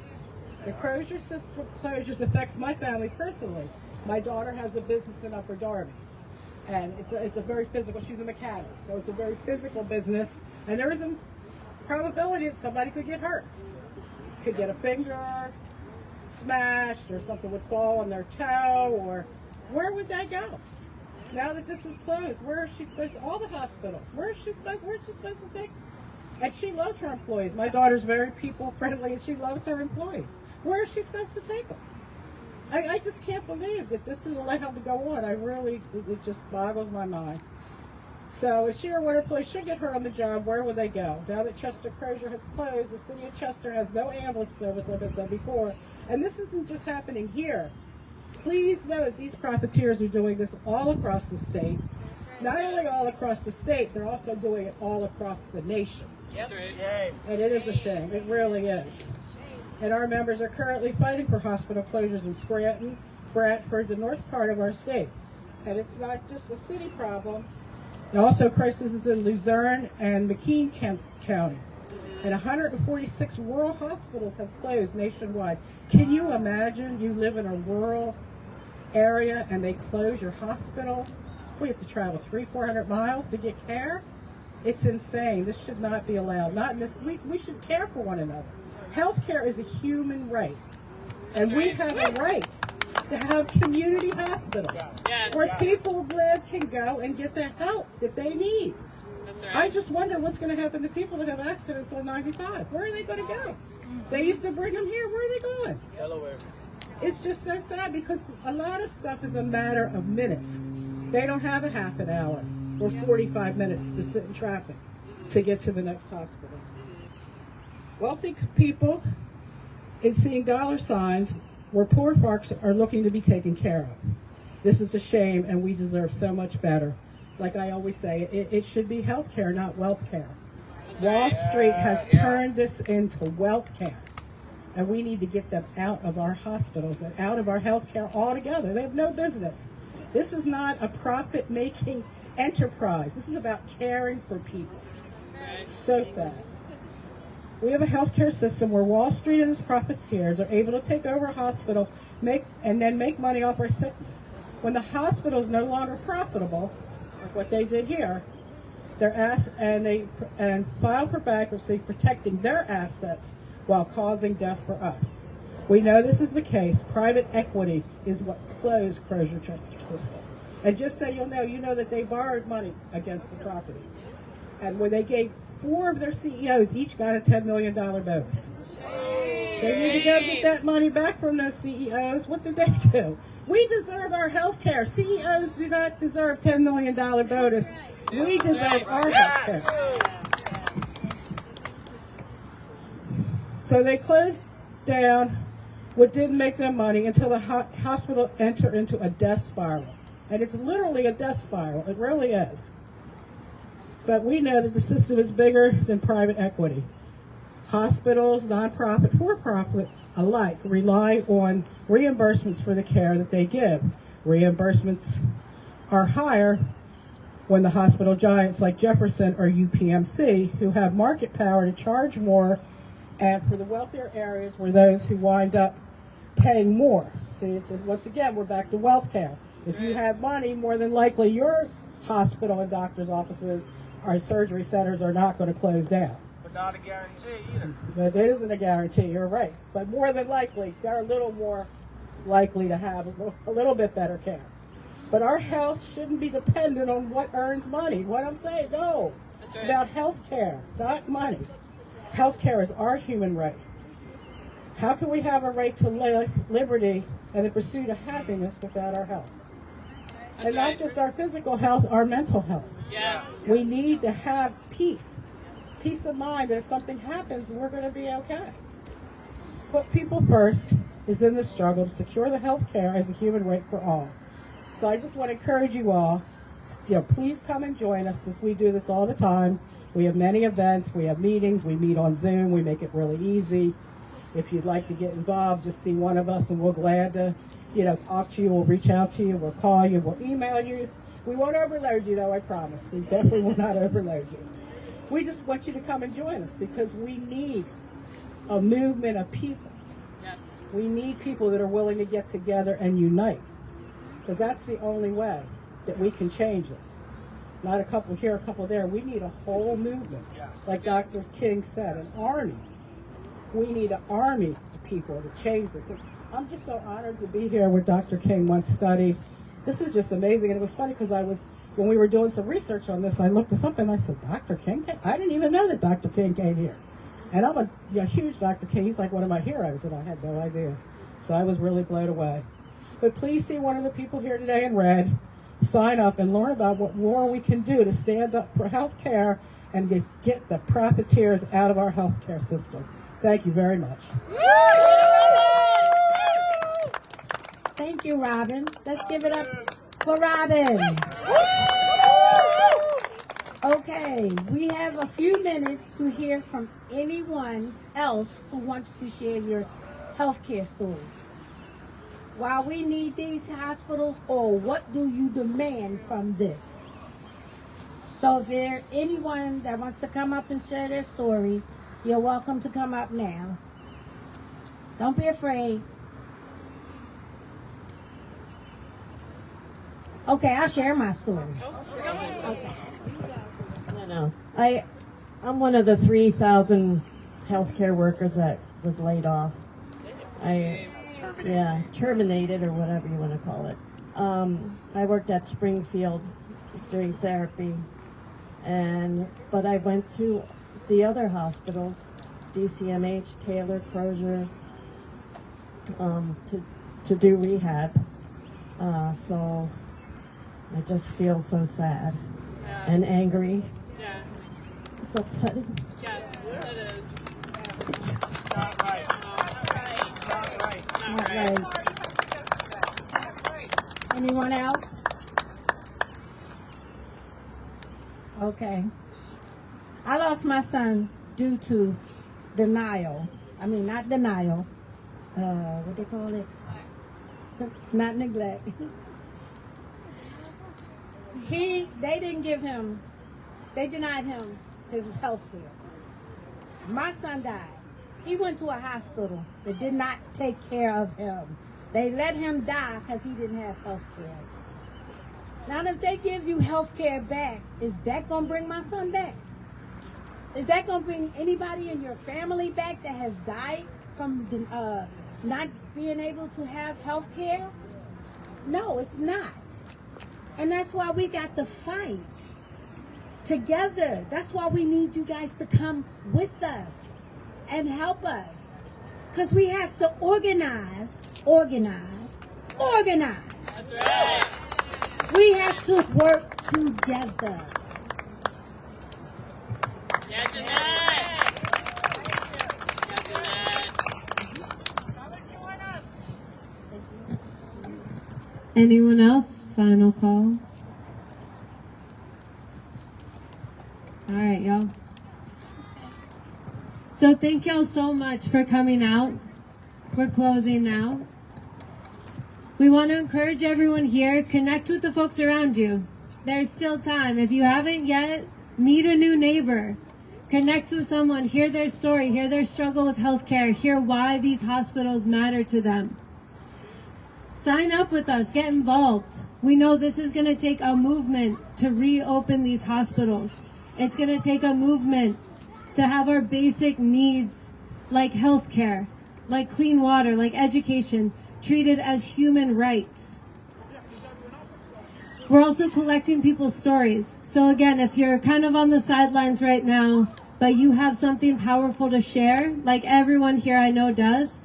The Crozer system closures affects my family personally. My daughter has a business in Upper Darby, and it's a very physical. She's a mechanic, so it's a very physical business, and there is a probability that somebody could get hurt. Could get a finger smashed, or something would fall on their toe, or where would they go? Now that this is closed, where is she supposed to? All the hospitals. Where's she supposed to take? And she loves her employees. My daughter's very people friendly, and she loves her employees. Where is she supposed to take them? I just can't believe that this is allowed to go on. It just boggles my mind. So if she or one of her employees should get hurt on the job, where would they go? Now that Chester Crozer has closed, the city of Chester has no ambulance service, like I said before. And this isn't just happening here. Please know that these profiteers are doing this all across the state. Not only all across the state, they're also doing it all across the nation. Yep. Shame. And it is a shame. It really is. And our members are currently fighting for hospital closures in Scranton, Bradford, the north part of our state. And it's not just a city problem. Also, crisis is in Luzerne and McKean County. And 146 rural hospitals have closed nationwide. Can you imagine you live in a rural area and they close your hospital? We have to travel 300-400 miles to get care? It's insane. This should not be allowed. Not in this. We should care for one another. Healthcare is a human right. And we have a right to have community hospitals where people live, can go and get the help that they need. That's right. I just wonder what's going to happen to people that have accidents on 95. Where are they going to go? They used to bring them here. Where are they going? Delaware. It's just so sad because a lot of stuff is a matter of minutes. They don't have a half an hour or 45 minutes to sit in traffic to get to the next hospital. Wealthy people in seeing dollar signs where poor folks are looking to be taken care of. This is a shame, and we deserve so much better. Like I always say, it should be health care, not wealth care. Wall Street has turned this into wealth care, and we need to get them out of our hospitals and out of our health care altogether. They have no business. This is not a profit-making enterprise. This is about caring for people. It's so sad. We have a healthcare system where Wall Street and its profiteers are able to take over a hospital, and then make money off our sickness. When the hospital is no longer profitable, like what they did here, and file for bankruptcy, protecting their assets while causing death for us. We know this is the case. Private equity is what closed Crozer-Chester system. And just so you know that they borrowed money against the property. And when they gave 4 of their CEOs, each got a $10 million bonus. They need to go get that money back from those CEOs. What did they do? We deserve our health care. CEOs do not deserve $10 million bonus. We deserve our health care. So they closed down what didn't make them money until the hospital entered into a death spiral. And it's literally a death spiral. It really is. But we know that the system is bigger than private equity. Hospitals, nonprofit, for-profit alike rely on reimbursements for the care that they give. Reimbursements are higher when the hospital giants like Jefferson or UPMC, who have market power to charge more, and for the wealthier areas were those who wind up paying more. See, once again, we're back to wealth care. If you have money, more than likely your hospital and doctor's offices or surgery centers are not going to close down. But not a guarantee either. But it isn't a guarantee, you're right. But more than likely, they're a little more likely to have a little bit better care. But our health shouldn't be dependent on what earns money. What I'm saying, no. It's about health care, not money. Health care is our human right. How can we have a right to life, liberty, and the pursuit of happiness without our health? And not just our physical health, our mental health. Yes. We need to have peace. Peace of mind that if something happens, we're going to be okay. Put people first is in the struggle to secure the health care as a human right for all. So I just want to encourage you all, please come and join us as we do this all the time. We have many events, we have meetings, we meet on Zoom, we make it really easy. If you'd like to get involved, just see one of us and we're glad to, talk to you. We'll reach out to you, we'll call you, we'll email you. We won't overload you though, I promise. We definitely will not overload you. We just want you to come and join us because we need a movement of people. Yes. We need people that are willing to get together and unite. Because that's the only way that we can change this. Not a couple here, a couple there. We need a whole movement. Like Dr. King said, an army. We need an army of people to change this. And I'm just so honored to be here where Dr. King once studied. This is just amazing. And it was funny because when we were doing some research on this, I looked this up and I said, Dr. King came? I didn't even know that Dr. King came here. And I'm a huge Dr. King. He's like one of my heroes, and I had no idea. So I was really blown away. But please see one of the people here today in red. Sign up and learn about what more we can do to stand up for health care and get the profiteers out of our health care system. Thank you very much. Thank you, Robin. Let's give it up for Robin. Okay, we have a few minutes to hear from anyone else who wants to share your healthcare stories. Why we need these hospitals, or what do you demand from this? So if there's anyone that wants to come up and share their story, you're welcome to come up now. Don't be afraid. Okay, I'll share my story. Okay. No. I'm one of the 3,000 healthcare workers that was laid off. Terminated or whatever you want to call it. I worked at Springfield doing therapy, but I went to the other hospitals, DCMH, Taylor, Crozer, to do rehab. So I just feel so sad and angry. Yeah. It's upsetting. Yes, it is. Not right. Not right. Anyone else? Okay. I lost my son due to denial. I mean, not denial. What they call it? Not neglect. They denied him his health care. My son died. He went to a hospital that did not take care of him. They let him die because he didn't have health care. Now, if they give you health care back, is that going to bring my son back? Is that going to bring anybody in your family back that has died from not being able to have health care? No, it's not. And that's why we got to fight together. That's why we need you guys to come with us and help us. Because we have to organize. That's right. We have to work together. Yeah, Jeanette. Anyone else? Final call. All right, y'all. So thank y'all so much for coming out. We're closing now. We want to encourage everyone here, connect with the folks around you. There's still time. If you haven't yet, meet a new neighbor. Connect with someone, hear their story, hear their struggle with healthcare, hear why these hospitals matter to them. Sign up with us, get involved. We know this is going to take a movement to reopen these hospitals. It's going to take a movement to have our basic needs like healthcare, like clean water, like education, treated as human rights. We're also collecting people's stories. So again, if you're kind of on the sidelines right now, but you have something powerful to share, like everyone here I know does,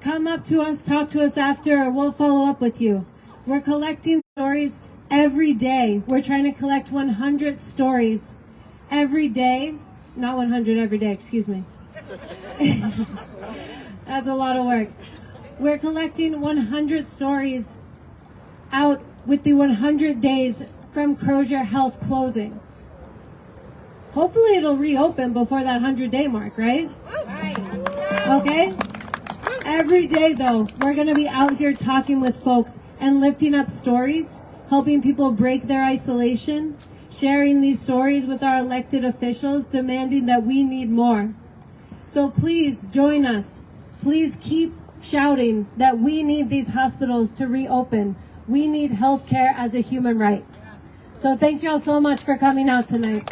come up to us, talk to us after, or we'll follow up with you. We're collecting stories every day. We're trying to collect 100 stories every day. Not 100 every day, excuse me. That's a lot of work. We're collecting 100 stories out with the 100 days from Crozer Health closing. hopefully it'll reopen before that 100-day mark, right? Okay? Every day, though, we're going to be out here talking with folks and lifting up stories, helping people break their isolation, sharing these stories with our elected officials, demanding that we need more. So please join us. Please keep shouting that we need these hospitals to reopen. We need healthcare as a human right. So thanks y'all so much for coming out tonight.